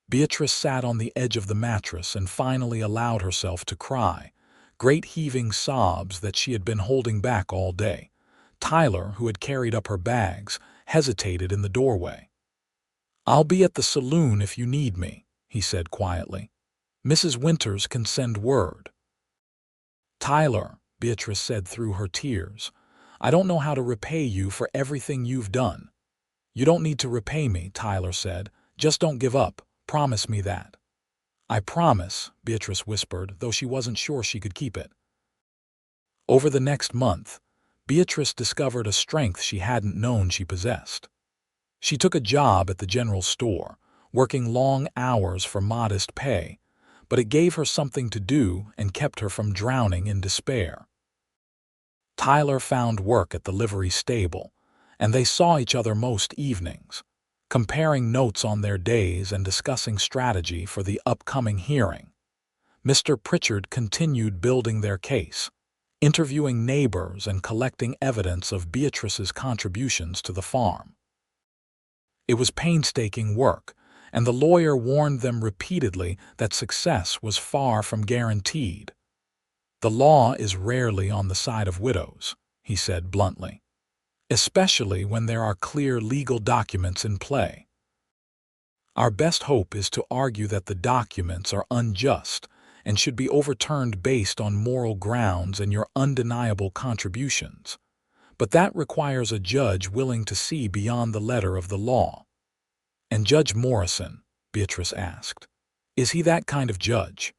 Beatrice sat on the edge of the mattress and finally allowed herself to cry, great heaving sobs that she had been holding back all day. Tyler, who had carried up her bags, hesitated in the doorway. "I'll be at the saloon if you need me," he said quietly. "Mrs. Winters can send word." "Tyler," Beatrice said through her tears, "I don't know how to repay you for everything you've done." "You don't need to repay me," Tyler said. "Just don't give up. Promise me that." "I promise," Beatrice whispered, though she wasn't sure she could keep it. Over the next month, Beatrice discovered a strength she hadn't known she possessed. She took a job at the general store, working long hours for modest pay, but it gave her something to do and kept her from drowning in despair. Tyler found work at the livery stable, and they saw each other most evenings, comparing notes on their days and discussing strategy for the upcoming hearing. Mr. Pritchard continued building their case, interviewing neighbors and collecting evidence of Beatrice's contributions to the farm. It was painstaking work, and the lawyer warned them repeatedly that success was far from guaranteed. "The law is rarely on the side of widows," he said bluntly, "especially when there are clear legal documents in play. Our best hope is to argue that the documents are unjust and should be overturned based on moral grounds and your undeniable contributions. But that requires a judge willing to see beyond the letter of the law." "And Judge Morrison," Beatrice asked, "is he that kind of judge?"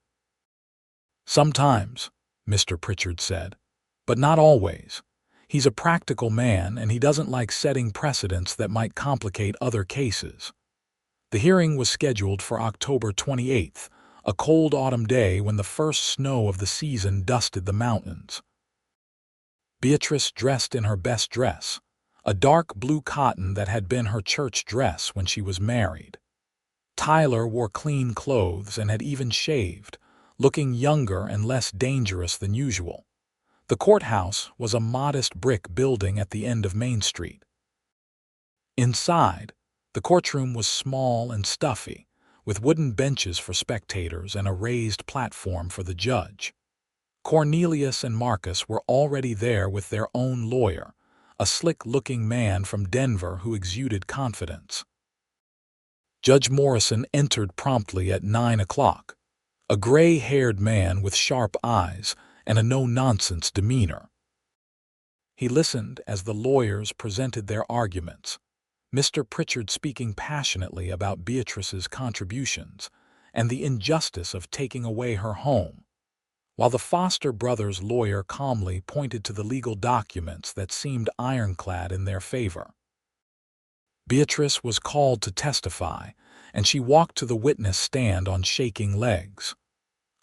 "Sometimes," Mr. Pritchard said, "but not always. He's a practical man, and he doesn't like setting precedents that might complicate other cases." The hearing was scheduled for October 28th, a cold autumn day when the first snow of the season dusted the mountains. Beatrice dressed in her best dress, a dark blue cotton that had been her church dress when she was married. Tyler wore clean clothes and had even shaved, looking younger and less dangerous than usual. The courthouse was a modest brick building at the end of Main Street. Inside, the courtroom was small and stuffy, with wooden benches for spectators and a raised platform for the judge. Cornelius and Marcus were already there with their own lawyer, a slick-looking man from Denver who exuded confidence. Judge Morrison entered promptly at 9 o'clock, a gray-haired man with sharp eyes and a no-nonsense demeanor. He listened as the lawyers presented their arguments, Mr. Pritchard speaking passionately about Beatrice's contributions and the injustice of taking away her home, while the Foster brothers' lawyer calmly pointed to the legal documents that seemed ironclad in their favor. Beatrice was called to testify, and she walked to the witness stand on shaking legs.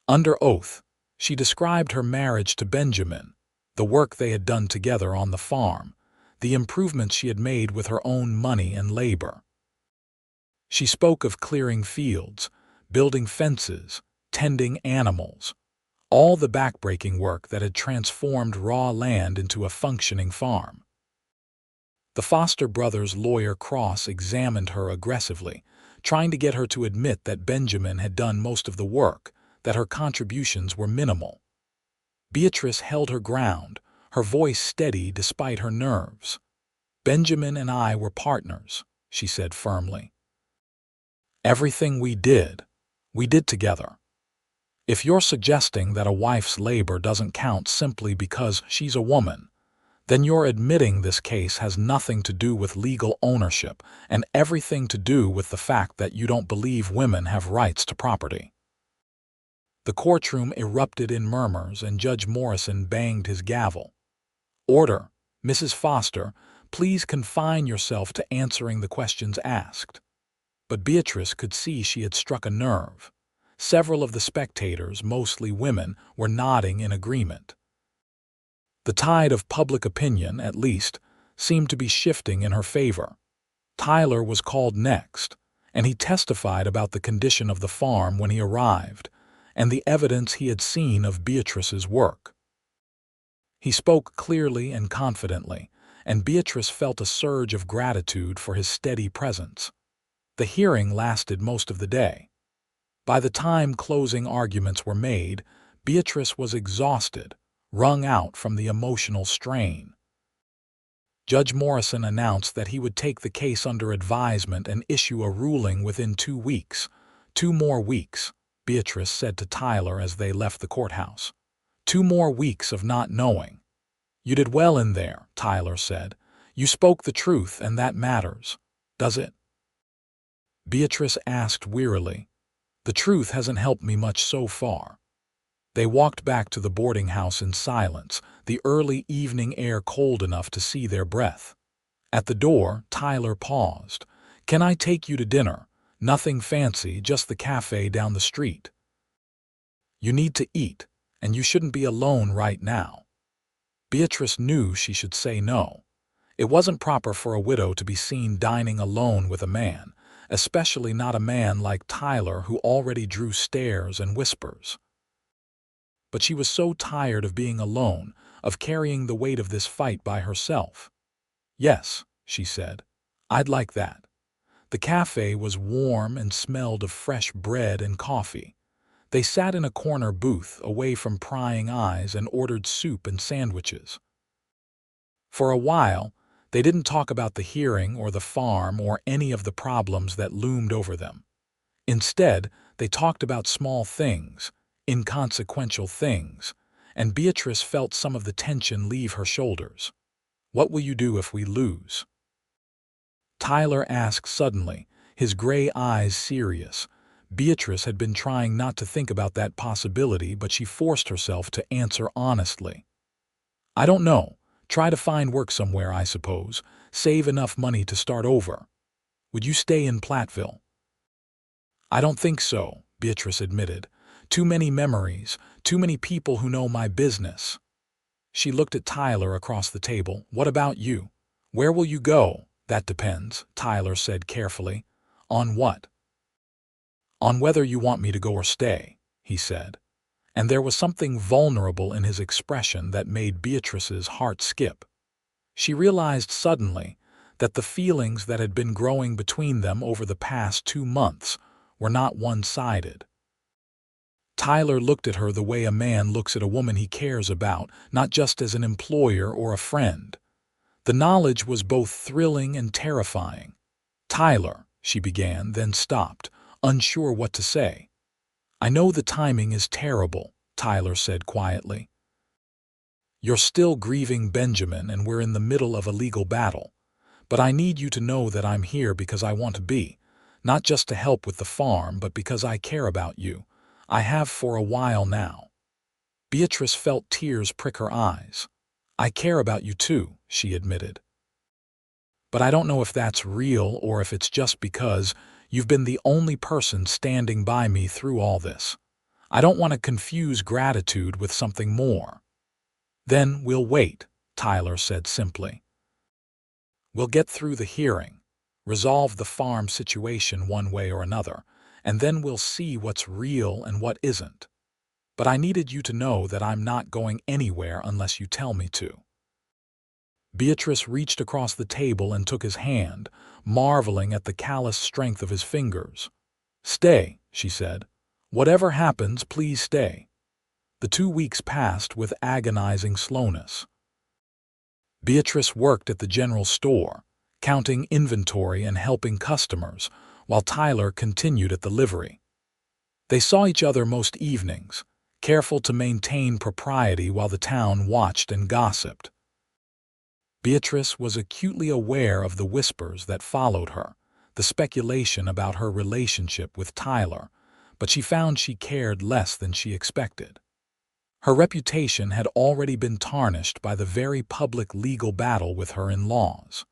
Under oath, she described her marriage to Benjamin, the work they had done together on the farm, the improvements she had made with her own money and labor. She spoke of clearing fields, building fences, tending animals, all the backbreaking work that had transformed raw land into a functioning farm. The Foster brothers' lawyer cross-examined her aggressively, trying to get her to admit that Benjamin had done most of the work, that her contributions were minimal. Beatrice held her ground, her voice steady despite her nerves. "Benjamin and I were partners," she said firmly. "Everything we did together. If you're suggesting that a wife's labor doesn't count simply because she's a woman, then you're admitting this case has nothing to do with legal ownership and everything to do with the fact that you don't believe women have rights to property." The courtroom erupted in murmurs and Judge Morrison banged his gavel. "Order, Mrs. Foster, please confine yourself to answering the questions asked." But Beatrice could see she had struck a nerve. Several of the spectators, mostly women, were nodding in agreement. The tide of public opinion, at least, seemed to be shifting in her favor. Tyler was called next, and he testified about the condition of the farm when he arrived, and the evidence he had seen of Beatrice's work. He spoke clearly and confidently, and Beatrice felt a surge of gratitude for his steady presence. The hearing lasted most of the day. By the time closing arguments were made, Beatrice was exhausted, wrung out from the emotional strain. Judge Morrison announced that he would take the case under advisement and issue a ruling within 2 weeks. 2 more weeks, Beatrice said to Tyler as they left the courthouse. 2 more weeks of not knowing. "You did well in there," Tyler said. "You spoke the truth, and that matters. Does it?" Beatrice asked wearily. "The truth hasn't helped me much so far." They walked back to the boarding house in silence, the early evening air cold enough to see their breath. At the door, Tyler paused. "Can I take you to dinner? Nothing fancy, just the cafe down the street." "You need to eat, and you shouldn't be alone right now." Beatrice knew she should say no. It wasn't proper for a widow to be seen dining alone with a man, especially not a man like Tyler who already drew stares and whispers. But she was so tired of being alone, of carrying the weight of this fight by herself. "Yes," she said, "I'd like that." The cafe was warm and smelled of fresh bread and coffee. They sat in a corner booth away from prying eyes and ordered soup and sandwiches. For a while, they didn't talk about the hearing or the farm or any of the problems that loomed over them. Instead, they talked about small things, inconsequential things, and Beatrice felt some of the tension leave her shoulders. "What will you do if we lose?" Tyler asked suddenly, his gray eyes serious. Beatrice had been trying not to think about that possibility, but she forced herself to answer honestly. "I don't know. Try to find work somewhere, I suppose. Save enough money to start over. Would you stay in Platteville?" "I don't think so," Beatrice admitted. "Too many memories, too many people who know my business." She looked at Tyler across the table. "What about you? Where will you go?" "That depends," Tyler said carefully. "On what?" "On whether you want me to go or stay," he said. And there was something vulnerable in his expression that made Beatrice's heart skip. She realized suddenly that the feelings that had been growing between them over the past 2 months were not one-sided. Tyler looked at her the way a man looks at a woman he cares about, not just as an employer or a friend. The knowledge was both thrilling and terrifying. "Tyler," she began, then stopped, unsure what to say. "I know the timing is terrible," Tyler said quietly. "You're still grieving Benjamin and we're in the middle of a legal battle. But I need you to know that I'm here because I want to be, not just to help with the farm, but because I care about you. I have for a while now." Beatrice felt tears prick her eyes. "I care about you too," she admitted. "But I don't know if that's real or if it's just because you've been the only person standing by me through all this. I don't want to confuse gratitude with something more." "Then we'll wait," Tyler said simply. "We'll get through the hearing, resolve the farm situation one way or another, and then we'll see what's real and what isn't. But I needed you to know that I'm not going anywhere unless you tell me to." Beatrice reached across the table and took his hand, marveling at the callous strength of his fingers. "Stay," she said. "Whatever happens, please stay." The 2 weeks passed with agonizing slowness. Beatrice worked at the general store, counting inventory and helping customers, while Tyler continued at the livery. They saw each other most evenings, careful to maintain propriety while the town watched and gossiped. Beatrice was acutely aware of the whispers that followed her, the speculation about her relationship with Tyler, but she found she cared less than she expected. Her reputation had already been tarnished by the very public legal battle with her in-laws.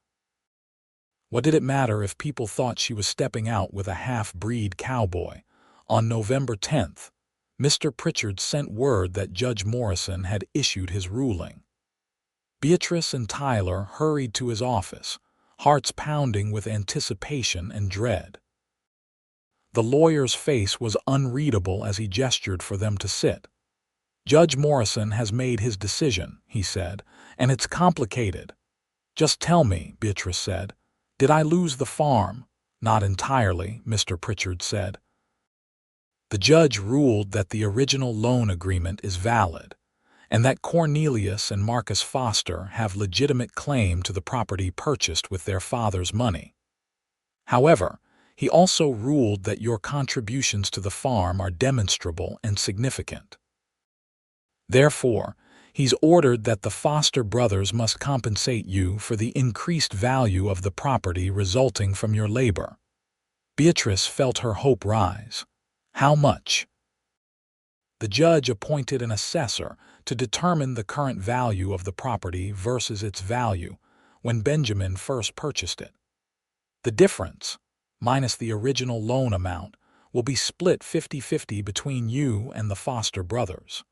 What did it matter if people thought she was stepping out with a half-breed cowboy? On November 10th, Mr. Pritchard sent word that Judge Morrison had issued his ruling. Beatrice and Tyler hurried to his office, hearts pounding with anticipation and dread. The lawyer's face was unreadable as he gestured for them to sit. "Judge Morrison has made his decision," he said, "and it's complicated." "Just tell me," Beatrice said. "Did I lose the farm?" "Not entirely," Mr. Pritchard said. "The judge ruled that the original loan agreement is valid, and that Cornelius and Marcus Foster have legitimate claim to the property purchased with their father's money. However, he also ruled that your contributions to the farm are demonstrable and significant. Therefore, he's ordered that the Foster brothers must compensate you for the increased value of the property resulting from your labor." Beatrice felt her hope rise. "How much?" The judge appointed an assessor to determine the current value of the property versus its value when Benjamin first purchased it. The difference, minus the original loan amount, will be split 50-50 between you and the Foster brothers.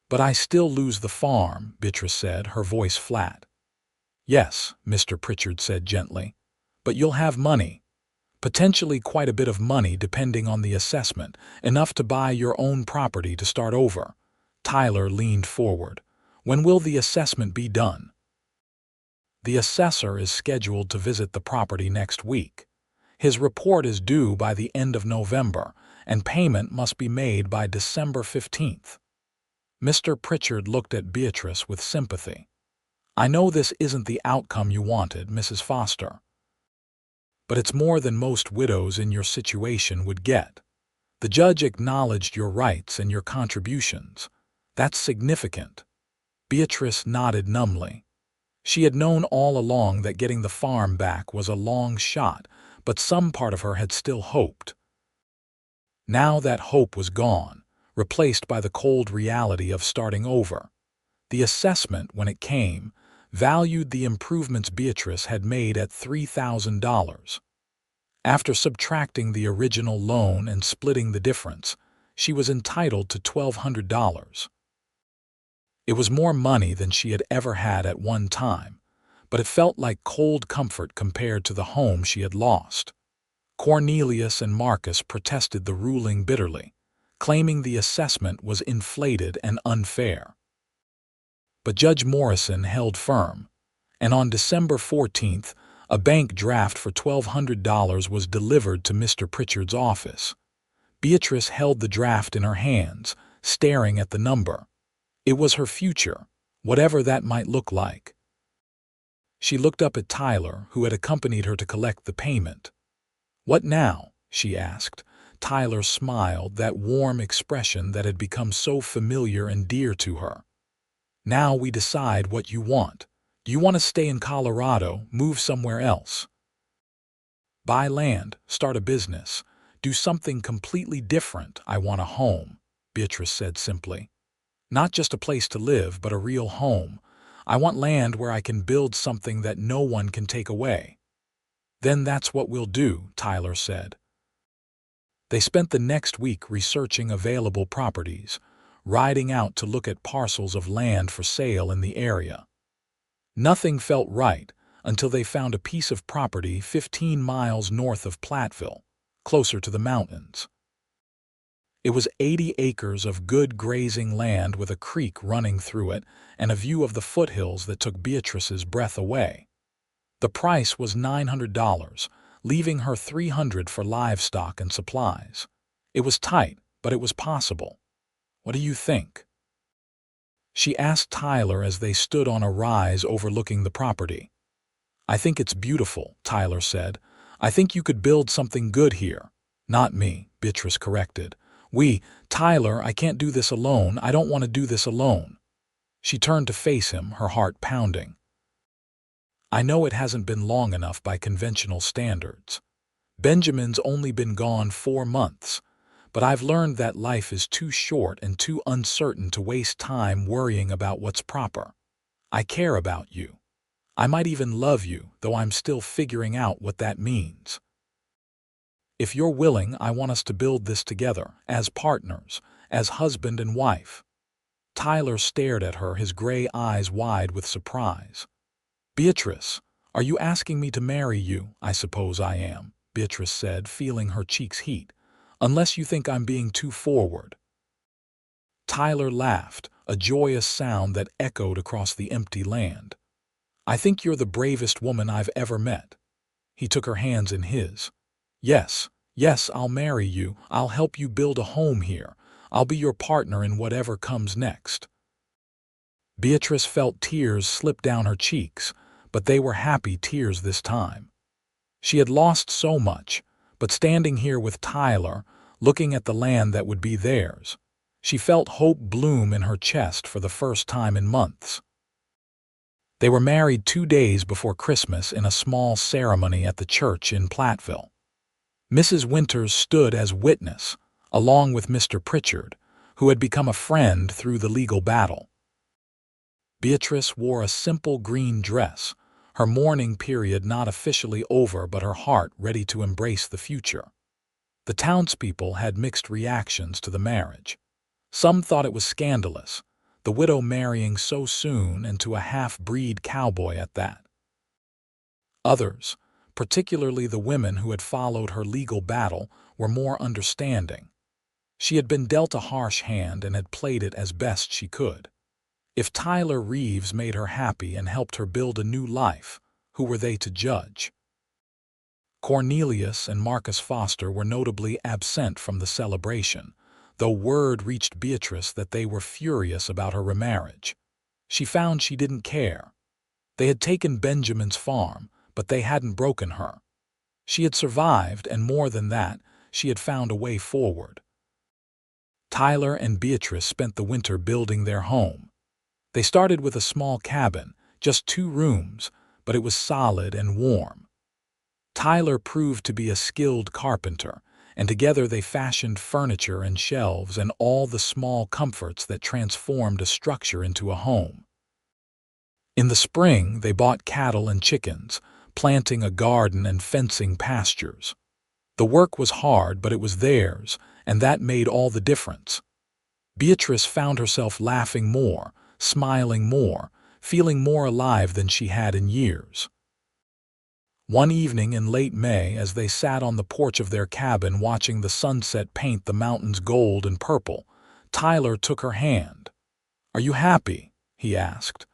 "But I still lose the farm," Beatrice said, her voice flat. "Yes," Mr. Pritchard said gently, "but you'll have money. Potentially quite a bit of money depending on the assessment, enough to buy your own property to start over." Tyler leaned forward. "When will the assessment be done?" "The assessor is scheduled to visit the property next week. His report is due by the end of November, and payment must be made by December 15th. Mr. Pritchard looked at Beatrice with sympathy. "I know this isn't the outcome you wanted, Mrs. Foster. But it's more than most widows in your situation would get. The judge acknowledged your rights and your contributions. That's significant." Beatrice nodded numbly. She had known all along that getting the farm back was a long shot, but some part of her had still hoped. Now that hope was gone, replaced by the cold reality of starting over. The assessment, when it came, valued the improvements Beatrice had made at $3,000. After subtracting the original loan and splitting the difference, she was entitled to $1,200. It was more money than she had ever had at one time, but it felt like cold comfort compared to the home she had lost. Cornelius and Marcus protested the ruling bitterly, claiming the assessment was inflated and unfair. But Judge Morrison held firm, and on December 14th, a bank draft for $1,200 was delivered to Mr. Pritchard's office. Beatrice held the draft in her hands, staring at the number. It was her future, whatever that might look like. She looked up at Tyler, who had accompanied her to collect the payment. "What now?" she asked. Tyler smiled, that warm expression that had become so familiar and dear to her. "Now we decide what you want. Do you want to stay in Colorado, move somewhere else? Buy land, start a business, do something completely different?" "I want a home," Beatrice said simply. "Not just a place to live, but a real home. I want land where I can build something that no one can take away." "Then that's what we'll do," Tyler said. They spent the next week researching available properties, riding out to look at parcels of land for sale in the area. Nothing felt right until they found a piece of property 15 miles north of Platteville, closer to the mountains. It was 80 acres of good grazing land with a creek running through it and a view of the foothills that took Beatrice's breath away. The price was $900, leaving her $300 for livestock and supplies. It was tight, but it was possible. "What do you think?" she asked Tyler as they stood on a rise overlooking the property. "I think it's beautiful," Tyler said. "I think you could build something good here." "Not me," Beatrice corrected. Tyler, I can't do this alone. I don't want to do this alone." She turned to face him, her heart pounding. "I know it hasn't been long enough by conventional standards. Benjamin's only been gone 4 months, but I've learned that life is too short and too uncertain to waste time worrying about what's proper. I care about you. I might even love you, though I'm still figuring out what that means. If you're willing, I want us to build this together, as partners, as husband and wife." Tyler stared at her, his gray eyes wide with surprise. "Beatrice, are you asking me to marry you?" "I suppose I am," Beatrice said, feeling her cheeks heat. "Unless you think I'm being too forward." Tyler laughed, a joyous sound that echoed across the empty land. "I think you're the bravest woman I've ever met." He took her hands in his. Yes, I'll marry you. I'll help you build a home here. I'll be your partner in whatever comes next." Beatrice felt tears slip down her cheeks, but they were happy tears this time. She had lost so much, but standing here with Tyler, looking at the land that would be theirs, she felt hope bloom in her chest for the first time in months. They were married 2 days before Christmas in a small ceremony at the church in Platteville. Mrs. Winters stood as witness, along with Mr. Pritchard, who had become a friend through the legal battle. Beatrice wore a simple green dress, her mourning period not officially over but her heart ready to embrace the future. The townspeople had mixed reactions to the marriage. Some thought it was scandalous, the widow marrying so soon and to a half-breed cowboy at that. Others, particularly the women who had followed her legal battle, were more understanding. She had been dealt a harsh hand and had played it as best she could. If Tyler Reeves made her happy and helped her build a new life, who were they to judge? Cornelius and Marcus Foster were notably absent from the celebration, though word reached Beatrice that they were furious about her remarriage. She found she didn't care. They had taken Benjamin's farm, but they hadn't broken her. She had survived, and more than that, she had found a way forward. Tyler and Beatrice spent the winter building their home. They started with a small cabin, just 2 rooms, but it was solid and warm. Tyler proved to be a skilled carpenter, and together they fashioned furniture and shelves and all the small comforts that transformed a structure into a home. In the spring, they bought cattle and chickens, planting a garden and fencing pastures. The work was hard, but it was theirs, and that made all the difference. Beatrice found herself laughing more, smiling more, feeling more alive than she had in years. One evening in late May, as they sat on the porch of their cabin watching the sunset paint the mountains gold and purple, Tyler took her hand. "Are you happy?" he asked.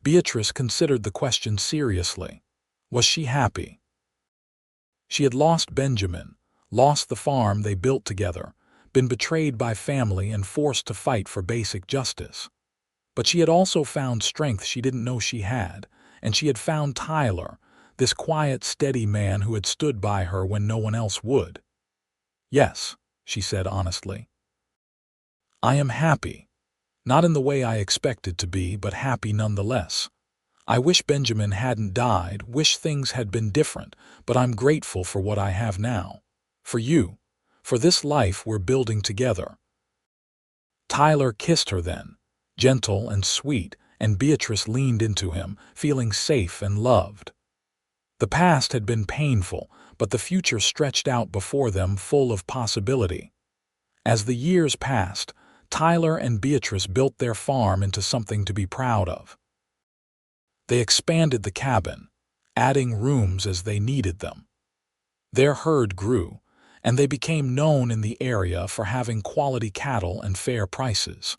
Beatrice considered the question seriously. Was she happy? She had lost Benjamin, lost the farm they built together, been betrayed by family and forced to fight for basic justice. But she had also found strength she didn't know she had, and she had found Tyler, this quiet, steady man who had stood by her when no one else would. "Yes," she said honestly. "I am happy. Not in the way I expected to be, but happy nonetheless. I wish Benjamin hadn't died, wish things had been different, but I'm grateful for what I have now. For you, for this life we're building together." Tyler kissed her then, gentle and sweet, and Beatrice leaned into him, feeling safe and loved. The past had been painful, but the future stretched out before them, full of possibility. As the years passed, Tyler and Beatrice built their farm into something to be proud of. They expanded the cabin, adding rooms as they needed them. Their herd grew, and they became known in the area for having quality cattle and fair prices.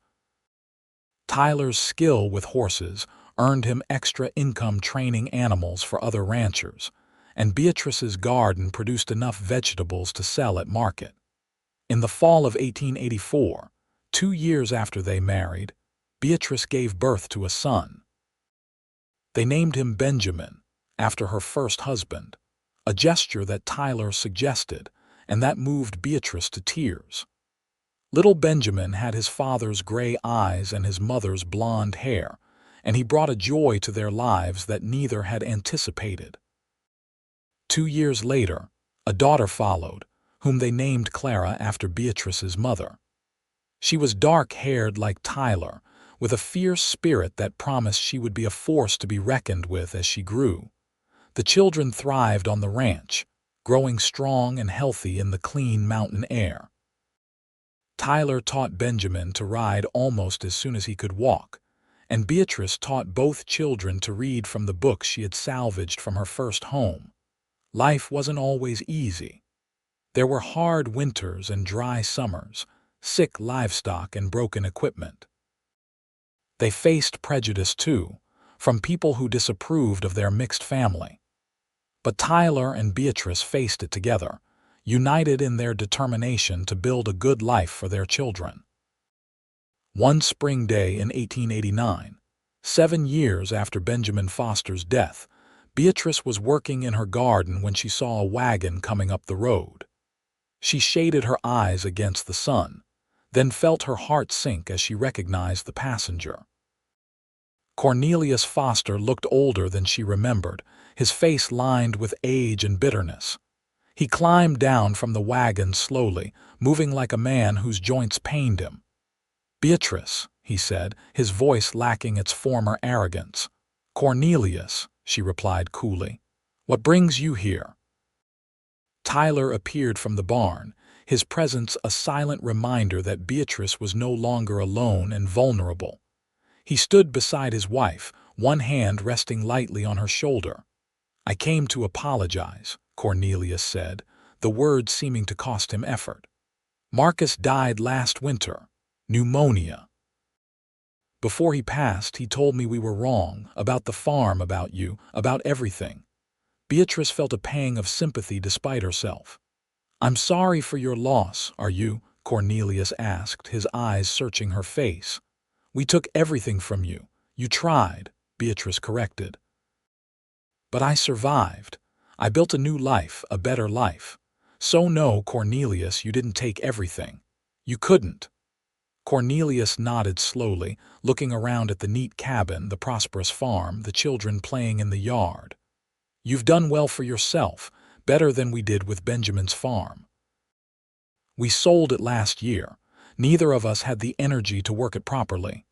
Tyler's skill with horses earned him extra income training animals for other ranchers, and Beatrice's garden produced enough vegetables to sell at market. In the fall of 1884, 2 years after they married, Beatrice gave birth to a son. They named him Benjamin, after her first husband, a gesture that Tyler suggested, and that moved Beatrice to tears. Little Benjamin had his father's gray eyes and his mother's blonde hair, and he brought a joy to their lives that neither had anticipated. 2 years later, a daughter followed, whom they named Clara after Beatrice's mother. She was dark-haired like Tyler, with a fierce spirit that promised she would be a force to be reckoned with as she grew. The children thrived on the ranch, growing strong and healthy in the clean mountain air. Tyler taught Benjamin to ride almost as soon as he could walk, and Beatrice taught both children to read from the books she had salvaged from her first home. Life wasn't always easy. There were hard winters and dry summers, sick livestock and broken equipment. They faced prejudice too, from people who disapproved of their mixed family. But Tyler and Beatrice faced it together, united in their determination to build a good life for their children. One spring day in 1889, 7 years after Benjamin Foster's death, Beatrice was working in her garden when she saw a wagon coming up the road. She shaded her eyes against the sun, then felt her heart sink as she recognized the passenger. Cornelius Foster looked older than she remembered, his face lined with age and bitterness. He climbed down from the wagon slowly, moving like a man whose joints pained him. "Beatrice," he said, his voice lacking its former arrogance. "Cornelius," she replied coolly. "What brings you here?" Tyler appeared from the barn, his presence a silent reminder that Beatrice was no longer alone and vulnerable. He stood beside his wife, one hand resting lightly on her shoulder. "I came to apologize," Cornelius said, the words seeming to cost him effort. "Marcus died last winter. Pneumonia. Before he passed, he told me we were wrong, about the farm, about you, about everything." Beatrice felt a pang of sympathy despite herself. "I'm sorry for your loss, are you?" Cornelius asked, his eyes searching her face. "We took everything from you. You tried," Beatrice corrected. "But I survived. I built a new life, a better life. So no, Cornelius, you didn't take everything. You couldn't." Cornelius nodded slowly, looking around at the neat cabin, the prosperous farm, the children playing in the yard. "You've done well for yourself, better than we did with Benjamin's farm. We sold it last year. Neither of us had the energy to work it properly."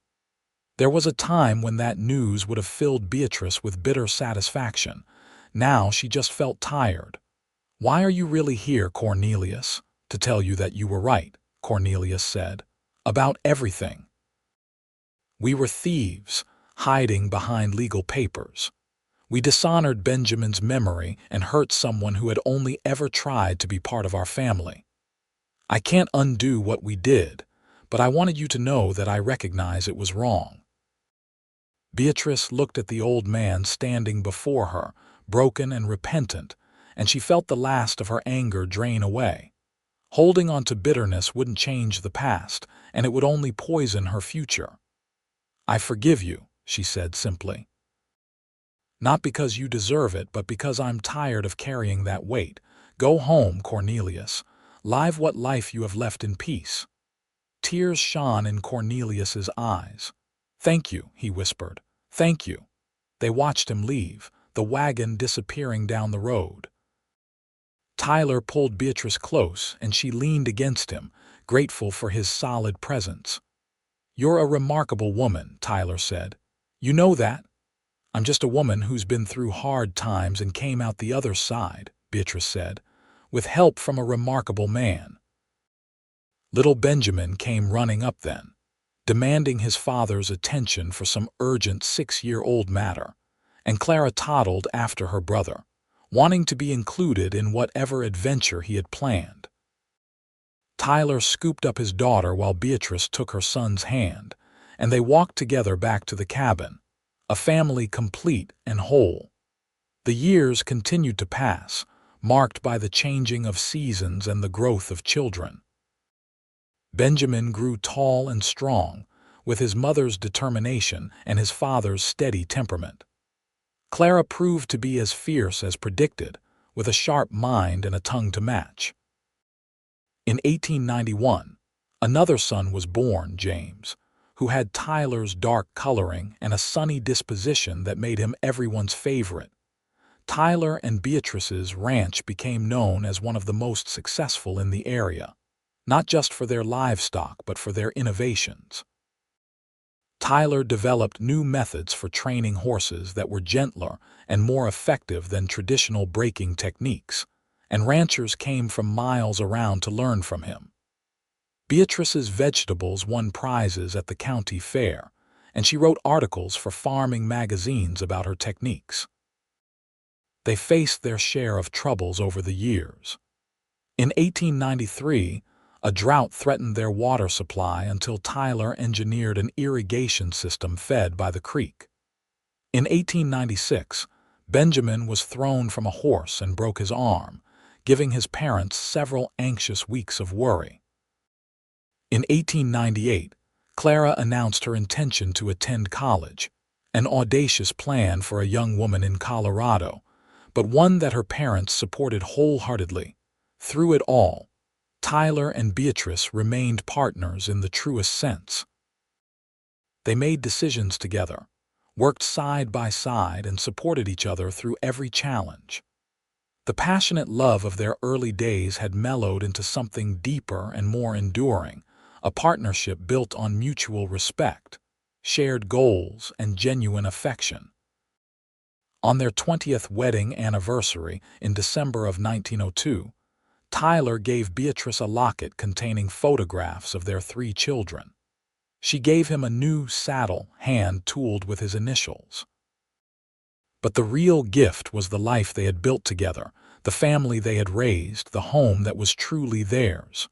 There was a time when that news would have filled Beatrice with bitter satisfaction. Now she just felt tired. "Why are you really here, Cornelius?" "To tell you that you were right," Cornelius said. "About everything. We were thieves, hiding behind legal papers. We dishonored Benjamin's memory and hurt someone who had only ever tried to be part of our family. I can't undo what we did, but I wanted you to know that I recognize it was wrong." Beatrice looked at the old man standing before her, broken and repentant, and she felt the last of her anger drain away. Holding on to bitterness wouldn't change the past, and it would only poison her future. "I forgive you," she said simply. "Not because you deserve it, but because I'm tired of carrying that weight. Go home, Cornelius. Live what life you have left in peace." Tears shone in Cornelius's eyes. "Thank you," he whispered. "Thank you." They watched him leave, the wagon disappearing down the road. Tyler pulled Beatrice close, and she leaned against him, grateful for his solid presence. "You're a remarkable woman," Tyler said. "You know that?" "I'm just a woman who's been through hard times and came out the other side," Beatrice said, "with help from a remarkable man." Little Benjamin came running up then, demanding his father's attention for some urgent 6-year-old matter, and Clara toddled after her brother, wanting to be included in whatever adventure he had planned. Tyler scooped up his daughter while Beatrice took her son's hand, and they walked together back to the cabin, a family complete and whole. The years continued to pass, marked by the changing of seasons and the growth of children. Benjamin grew tall and strong, with his mother's determination and his father's steady temperament. Clara proved to be as fierce as predicted, with a sharp mind and a tongue to match. In 1891, another son was born, James, who had Tyler's dark coloring and a sunny disposition that made him everyone's favorite. Tyler and Beatrice's ranch became known as one of the most successful in the area, not just for their livestock but for their innovations. Tyler developed new methods for training horses that were gentler and more effective than traditional breaking techniques, and ranchers came from miles around to learn from him. Beatrice's vegetables won prizes at the county fair, and she wrote articles for farming magazines about her techniques. They faced their share of troubles over the years. In 1893, a drought threatened their water supply until Tyler engineered an irrigation system fed by the creek. In 1896, Benjamin was thrown from a horse and broke his arm, giving his parents several anxious weeks of worry. In 1898, Clara announced her intention to attend college, an audacious plan for a young woman in Colorado, but one that her parents supported wholeheartedly. Through it all, Tyler and Beatrice remained partners in the truest sense. They made decisions together, worked side by side, and supported each other through every challenge. The passionate love of their early days had mellowed into something deeper and more enduring, a partnership built on mutual respect, shared goals, and genuine affection. On their 20th wedding anniversary in December of 1902, Tyler gave Beatrice a locket containing photographs of their 3 children. She gave him a new saddle, hand-tooled with his initials. But the real gift was the life they had built together, the family they had raised, the home that was truly theirs.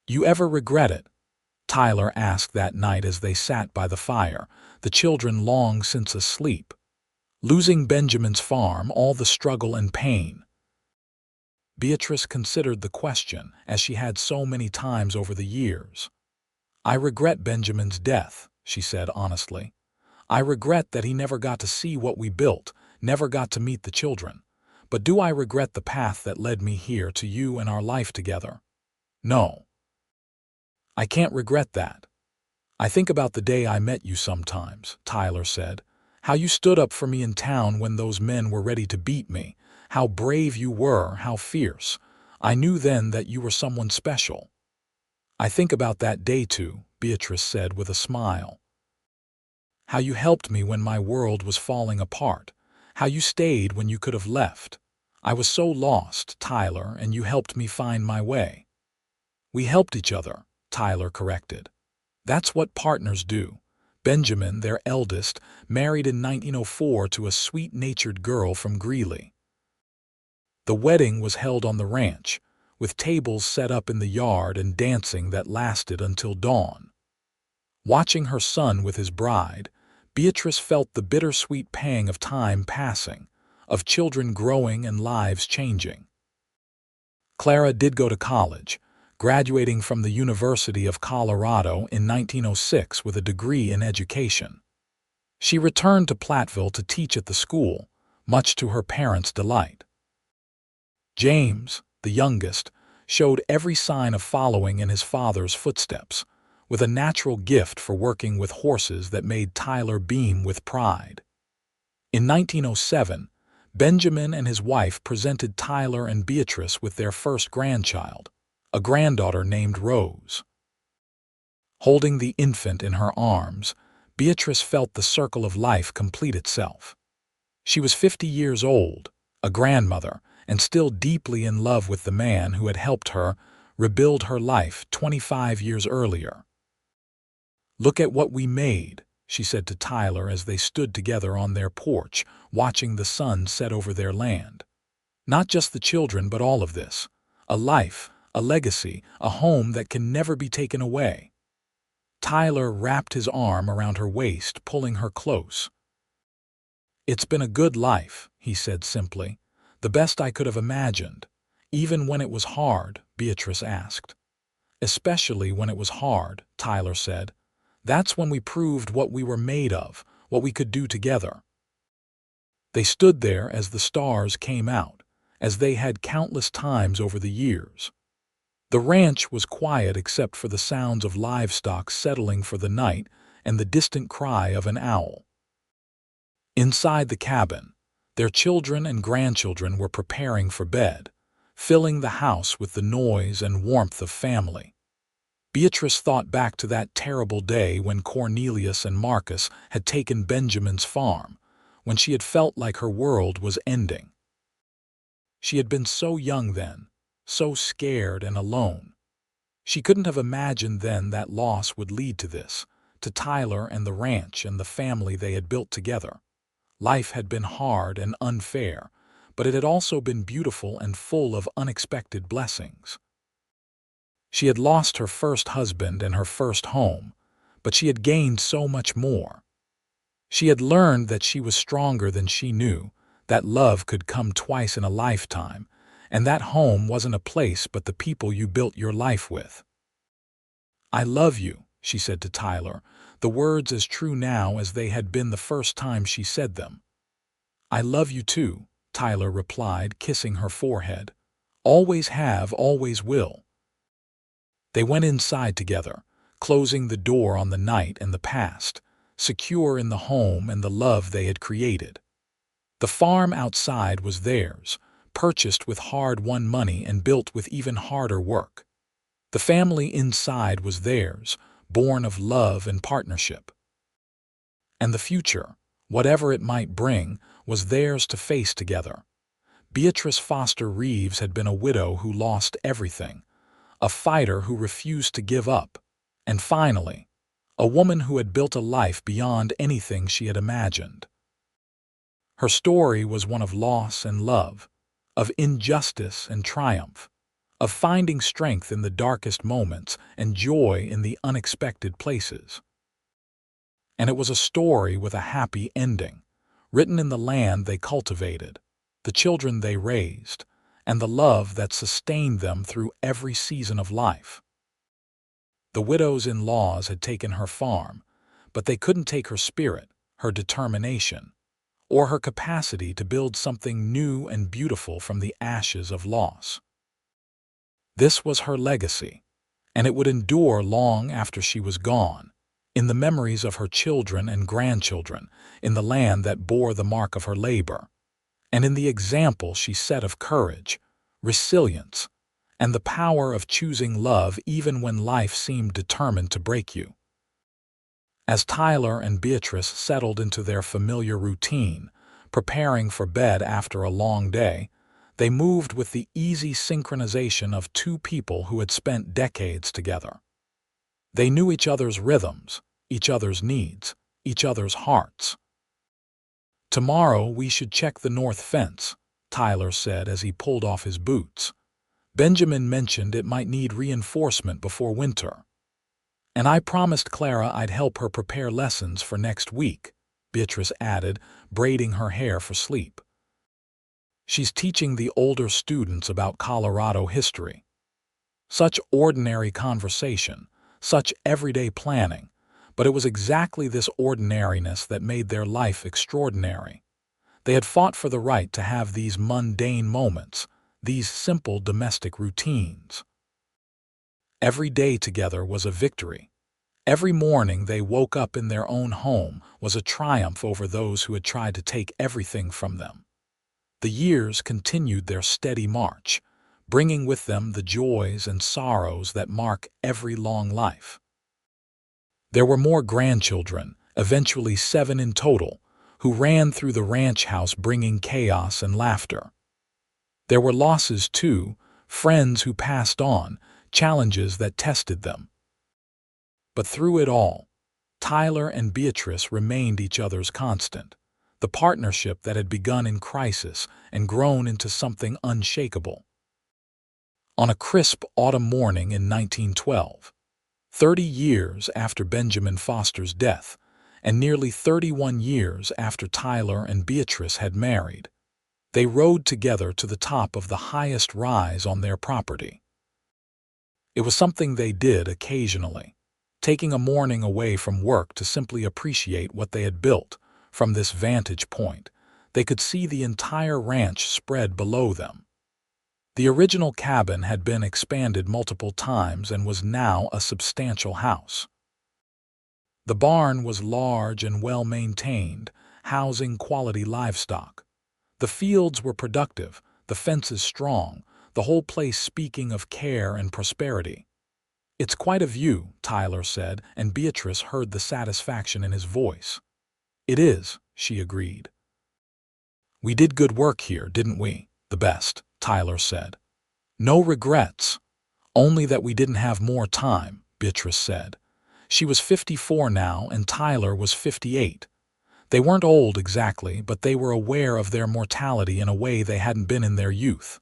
"You ever regret it?" Tyler asked that night as they sat by the fire, the children long since asleep. "Losing Benjamin's farm, all the struggle and pain." Beatrice considered the question, as she had so many times over the years. "I regret Benjamin's death," she said honestly. "I regret that he never got to see what we built, never got to meet the children. But do I regret the path that led me here to you and our life together? No. I can't regret that. I think about the day I met you sometimes," Tyler said. "How you stood up for me in town when those men were ready to beat me. How brave you were, how fierce. I knew then that you were someone special." "I think about that day too," Beatrice said with a smile. "How you helped me when my world was falling apart. How you stayed when you could have left. I was so lost, Tyler, and you helped me find my way." "We helped each other," Tyler corrected. "That's what partners do." Benjamin, their eldest, married in 1904 to a sweet-natured girl from Greeley. The wedding was held on the ranch, with tables set up in the yard and dancing that lasted until dawn. Watching her son with his bride, Beatrice felt the bittersweet pang of time passing, of children growing and lives changing. Clara did go to college, graduating from the University of Colorado in 1906 with a degree in education. She returned to Platteville to teach at the school, much to her parents' delight. James, the youngest, showed every sign of following in his father's footsteps, with a natural gift for working with horses that made Tyler beam with pride. In 1907, Benjamin and his wife presented Tyler and Beatrice with their first grandchild, a granddaughter named Rose. Holding the infant in her arms, Beatrice felt the circle of life complete itself. She was 50 years old, a grandmother, and still deeply in love with the man who had helped her rebuild her life 25 years earlier. "Look at what we made," she said to Tyler as they stood together on their porch, watching the sun set over their land. "Not just the children, but all of this. A life, a legacy, a home that can never be taken away." Tyler wrapped his arm around her waist, pulling her close. "It's been a good life," he said simply. "The best I could have imagined." "Even when it was hard?" Beatrice asked. "Especially when it was hard," Tyler said. "That's when we proved what we were made of, what we could do together." They stood there as the stars came out, as they had countless times over the years. The ranch was quiet except for the sounds of livestock settling for the night and the distant cry of an owl. Inside the cabin, their children and grandchildren were preparing for bed, filling the house with the noise and warmth of family. Beatrice thought back to that terrible day when Cornelius and Marcus had taken Benjamin's farm, when she had felt like her world was ending. She had been so young then, so scared and alone. She couldn't have imagined then that loss would lead to this, to Tyler and the ranch and the family they had built together. Life had been hard and unfair, but it had also been beautiful and full of unexpected blessings. She had lost her first husband and her first home, but she had gained so much more. She had learned that she was stronger than she knew, that love could come twice in a lifetime, and that home wasn't a place but the people you built your life with. "I love you," she said to Tyler, the words as true now as they had been the first time she said them. "I love you too," Tyler replied, kissing her forehead. "Always have, always will." They went inside together, closing the door on the night and the past, secure in the home and the love they had created. The farm outside was theirs, purchased with hard-won money and built with even harder work. The family inside was theirs, born of love and partnership. And the future, whatever it might bring, was theirs to face together. Beatrice Foster Reeves had been a widow who lost everything, a fighter who refused to give up, and finally, a woman who had built a life beyond anything she had imagined. Her story was one of loss and love, of injustice and triumph, of finding strength in the darkest moments and joy in the unexpected places. And it was a story with a happy ending, written in the land they cultivated, the children they raised, and the love that sustained them through every season of life. The widows-in-laws had taken her farm, but they couldn't take her spirit, her determination, or her capacity to build something new and beautiful from the ashes of loss. This was her legacy, and it would endure long after she was gone, in the memories of her children and grandchildren, in the land that bore the mark of her labor, and in the example she set of courage, resilience, and the power of choosing love even when life seemed determined to break you. As Tyler and Beatrice settled into their familiar routine, preparing for bed after a long day, they moved with the easy synchronization of two people who had spent decades together. They knew each other's rhythms, each other's needs, each other's hearts. "Tomorrow we should check the north fence," Tyler said as he pulled off his boots. "Benjamin mentioned it might need reinforcement before winter. And I promised Clara I'd help her prepare lessons for next week," Beatrice added, braiding her hair for sleep. "She's teaching the older students about Colorado history." Such ordinary conversation, such everyday planning, but it was exactly this ordinariness that made their life extraordinary. They had fought for the right to have these mundane moments, these simple domestic routines. Every day together was a victory. Every morning they woke up in their own home was a triumph over those who had tried to take everything from them. The years continued their steady march, bringing with them the joys and sorrows that mark every long life. There were more grandchildren, eventually 7 in total, who ran through the ranch house bringing chaos and laughter. There were losses too, friends who passed on, challenges that tested them. But through it all, Tyler and Beatrice remained each other's constant, the partnership that had begun in crisis and grown into something unshakable. On a crisp autumn morning in 1912, 30 years after Benjamin Foster's death, and nearly 31 years after Tyler and Beatrice had married, they rode together to the top of the highest rise on their property. It was something they did occasionally, taking a morning away from work to simply appreciate what they had built. From this vantage point, they could see the entire ranch spread below them. The original cabin had been expanded multiple times and was now a substantial house. The barn was large and well-maintained, housing quality livestock. The fields were productive, the fences strong, the whole place speaking of care and prosperity. "It's quite a view," Tyler said, and Beatrice heard the satisfaction in his voice. "It is," she agreed. "We did good work here, didn't we?" "The best," Tyler said. "No regrets. Only that we didn't have more time," Beatrice said. She was 54 now and Tyler was 58. They weren't old exactly, but they were aware of their mortality in a way they hadn't been in their youth.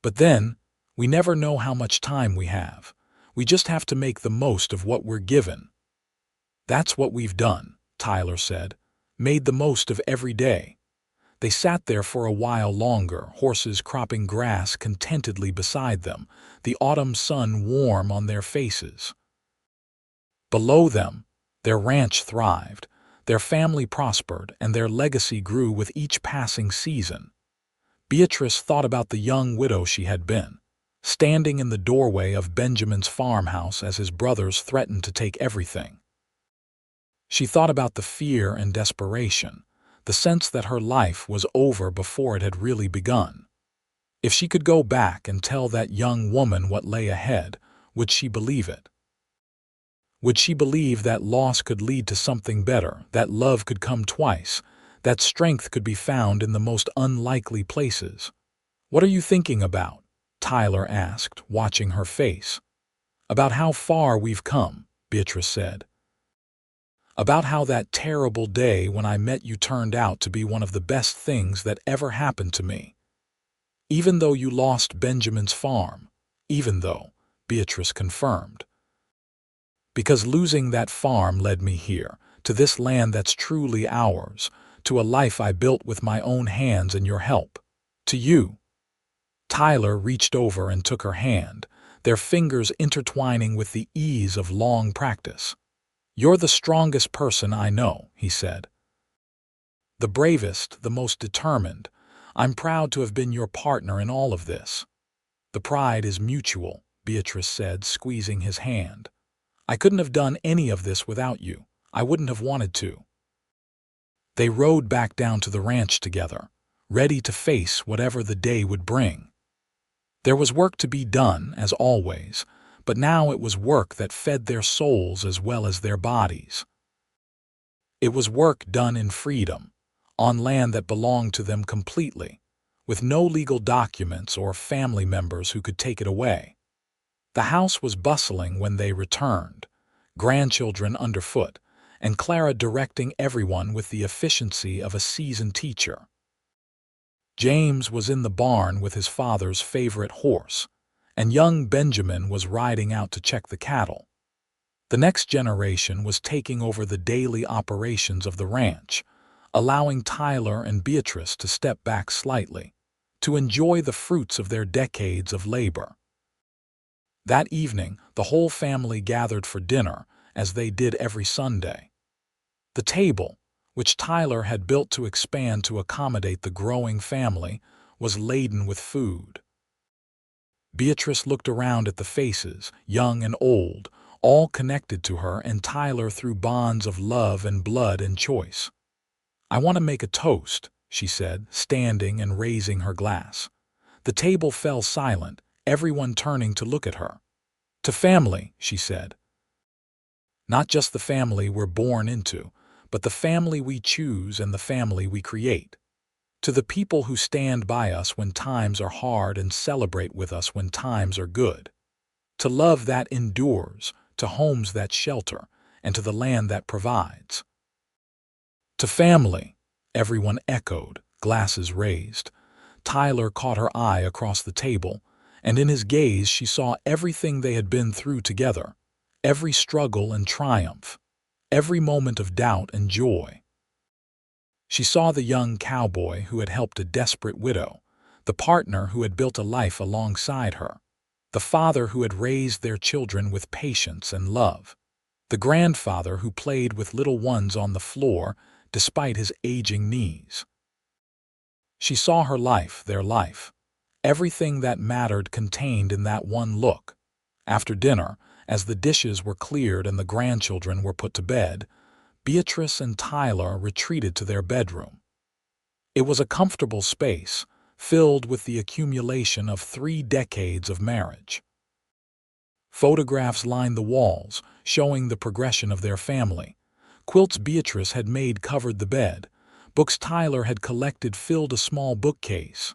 "But then, we never know how much time we have. We just have to make the most of what we're given." "That's what we've done," Tyler said. "Made the most of every day." They sat there for a while longer, horses cropping grass contentedly beside them, the autumn sun warm on their faces. Below them, their ranch thrived, their family prospered, and their legacy grew with each passing season. Beatrice thought about the young widow she had been, standing in the doorway of Benjamin's farmhouse as his brothers threatened to take everything. She thought about the fear and desperation, the sense that her life was over before it had really begun. If she could go back and tell that young woman what lay ahead, would she believe it? Would she believe that loss could lead to something better, that love could come twice, that strength could be found in the most unlikely places? "What are you thinking about?" Tyler asked, watching her face. "About how far we've come," Beatrice said. "About how that terrible day when I met you turned out to be one of the best things that ever happened to me. Even though you lost Benjamin's farm, even though," Beatrice confirmed. "Because losing that farm led me here, to this land that's truly ours, to a life I built with my own hands and your help. To you." Tyler reached over and took her hand, their fingers intertwining with the ease of long practice. "You're the strongest person I know," he said. "The bravest, the most determined. I'm proud to have been your partner in all of this." "The pride is mutual," Beatrice said, squeezing his hand. "I couldn't have done any of this without you. I wouldn't have wanted to." They rode back down to the ranch together, ready to face whatever the day would bring. There was work to be done, as always, but now it was work that fed their souls as well as their bodies. It was work done in freedom, on land that belonged to them completely, with no legal documents or family members who could take it away. The house was bustling when they returned, grandchildren underfoot, and Clara directing everyone with the efficiency of a seasoned teacher. James was in the barn with his father's favorite horse, and young Benjamin was riding out to check the cattle. The next generation was taking over the daily operations of the ranch, allowing Tyler and Beatrice to step back slightly, to enjoy the fruits of their decades of labor. That evening, the whole family gathered for dinner, as they did every Sunday. The table, which Tyler had built to expand to accommodate the growing family, was laden with food. Beatrice looked around at the faces, young and old, all connected to her and Tyler through bonds of love and blood and choice. "I want to make a toast," she said, standing and raising her glass. The table fell silent, everyone turning to look at her. "To family," she said. "Not just the family we're born into, but the family we choose and the family we create. To the people who stand by us when times are hard and celebrate with us when times are good. To love that endures, to homes that shelter, and to the land that provides." "To family," everyone echoed, glasses raised. Tyler caught her eye across the table, and in his gaze she saw everything they had been through together, every struggle and triumph, every moment of doubt and joy. She saw the young cowboy who had helped a desperate widow, the partner who had built a life alongside her, the father who had raised their children with patience and love, the grandfather who played with little ones on the floor despite his aging knees. She saw her life, their life, everything that mattered contained in that one look. After dinner, as the dishes were cleared and the grandchildren were put to bed, Beatrice and Tyler retreated to their bedroom. It was a comfortable space, filled with the accumulation of 3 decades of marriage. Photographs lined the walls, showing the progression of their family. Quilts Beatrice had made covered the bed. Books Tyler had collected filled a small bookcase.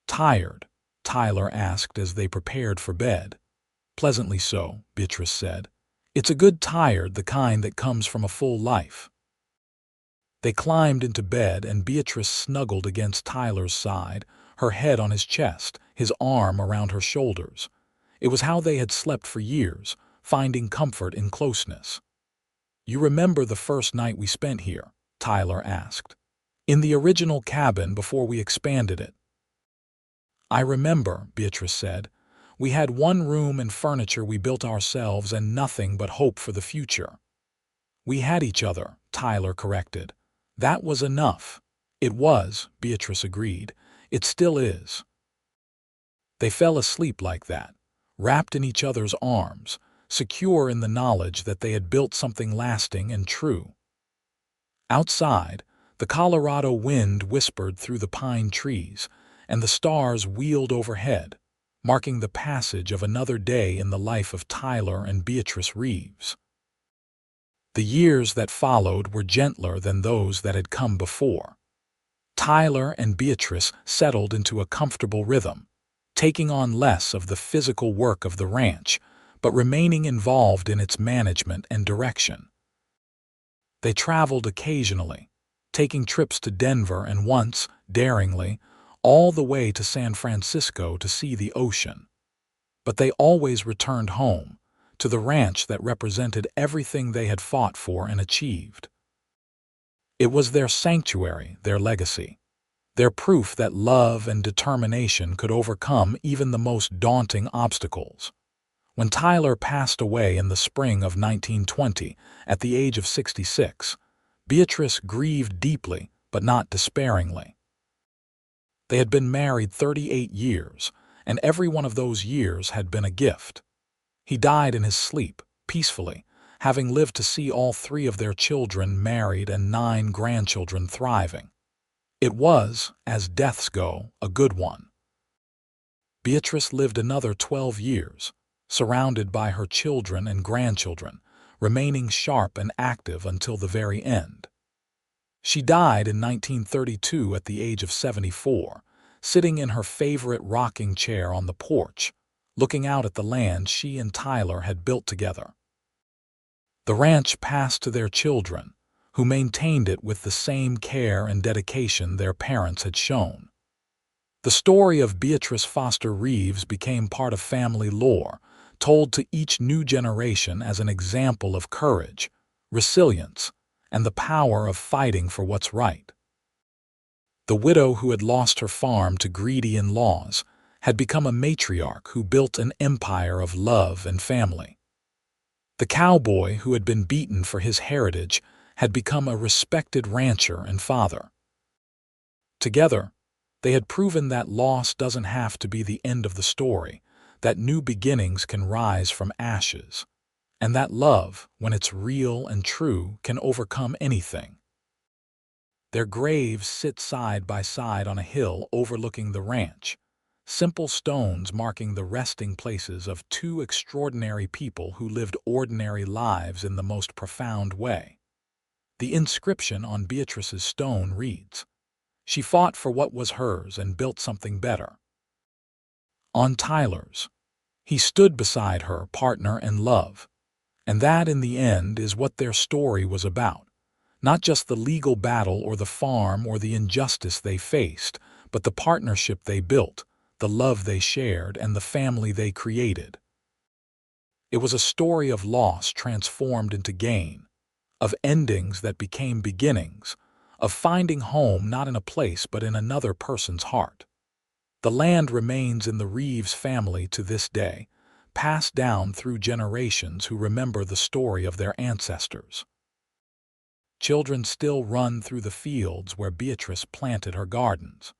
"Tired?" Tyler asked as they prepared for bed. "Pleasantly so," Beatrice said. "It's a good tired, the kind that comes from a full life." They climbed into bed and Beatrice snuggled against Tyler's side, her head on his chest, his arm around her shoulders. It was how they had slept for years, finding comfort in closeness. "You remember the first night we spent here?" Tyler asked. "In the original cabin before we expanded it." "I remember," Beatrice said. "We had one room and furniture we built ourselves and nothing but hope for the future." "We had each other," Tyler corrected. "That was enough." "It was," Beatrice agreed. "It still is." They fell asleep like that, wrapped in each other's arms, secure in the knowledge that they had built something lasting and true. Outside, the Colorado wind whispered through the pine trees, and the stars wheeled overhead, marking the passage of another day in the life of Tyler and Beatrice Reeves. The years that followed were gentler than those that had come before. Tyler and Beatrice settled into a comfortable rhythm, taking on less of the physical work of the ranch, but remaining involved in its management and direction. They traveled occasionally, taking trips to Denver and once, daringly, all the way to San Francisco to see the ocean. But they always returned home, to the ranch that represented everything they had fought for and achieved. It was their sanctuary, their legacy, their proof that love and determination could overcome even the most daunting obstacles. When Tyler passed away in the spring of 1920, at the age of 66, Beatrice grieved deeply, but not despairingly. They had been married 38 years, and every one of those years had been a gift. He died in his sleep, peacefully, having lived to see all 3 of their children married and 9 grandchildren thriving. It was, as deaths go, a good one. Beatrice lived another 12 years, surrounded by her children and grandchildren, remaining sharp and active until the very end. She died in 1932 at the age of 74, sitting in her favorite rocking chair on the porch, looking out at the land she and Tyler had built together. The ranch passed to their children, who maintained it with the same care and dedication their parents had shown. The story of Beatrice Foster Reeves became part of family lore, told to each new generation as an example of courage, resilience, and the power of fighting for what's right. The widow who had lost her farm to greedy in-laws had become a matriarch who built an empire of love and family. The cowboy who had been beaten for his heritage had become a respected rancher and father. Together, they had proven that loss doesn't have to be the end of the story, that new beginnings can rise from ashes, and that love, when it's real and true, can overcome anything. Their graves sit side by side on a hill overlooking the ranch, simple stones marking the resting places of 2 extraordinary people who lived ordinary lives in the most profound way. The inscription on Beatrice's stone reads, "She fought for what was hers and built something better." On Tyler's, he stood beside her, partner and love. And that, in the end, is what their story was about. Not just the legal battle or the farm or the injustice they faced, but the partnership they built, the love they shared, and the family they created. It was a story of loss transformed into gain, of endings that became beginnings, of finding home not in a place but in another person's heart. The land remains in the Reeves family to this day, passed down through generations who remember the story of their ancestors. Children still run through the fields where Beatrice planted her gardens.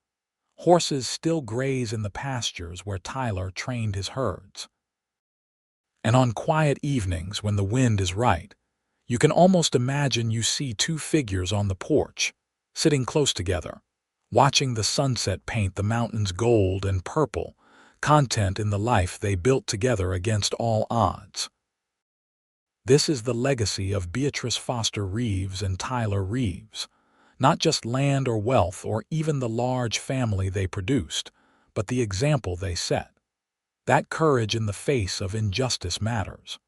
Horses still graze in the pastures where Tyler trained his herds. And on quiet evenings when the wind is right, you can almost imagine you see 2 figures on the porch, sitting close together, watching the sunset paint the mountains gold and purple, content in the life they built together against all odds. This is the legacy of Beatrice Foster Reeves and Tyler Reeves, not just land or wealth or even the large family they produced, but the example they set. That courage in the face of injustice matters.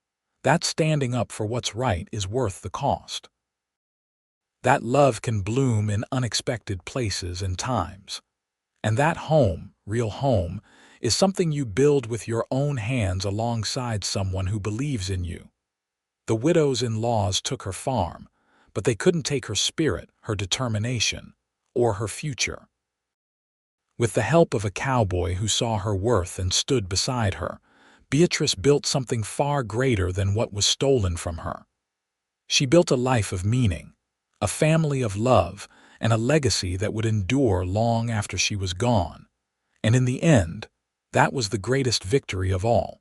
That standing up for what's right is worth the cost. That love can bloom in unexpected places and times. And that home, real home, is something you build with your own hands alongside someone who believes in you. The widow's in-laws took her farm, but they couldn't take her spirit, her determination, or her future. With the help of a cowboy who saw her worth and stood beside her, Beatrice built something far greater than what was stolen from her. She built a life of meaning, a family of love, and a legacy that would endure long after she was gone. And in the end, that was the greatest victory of all.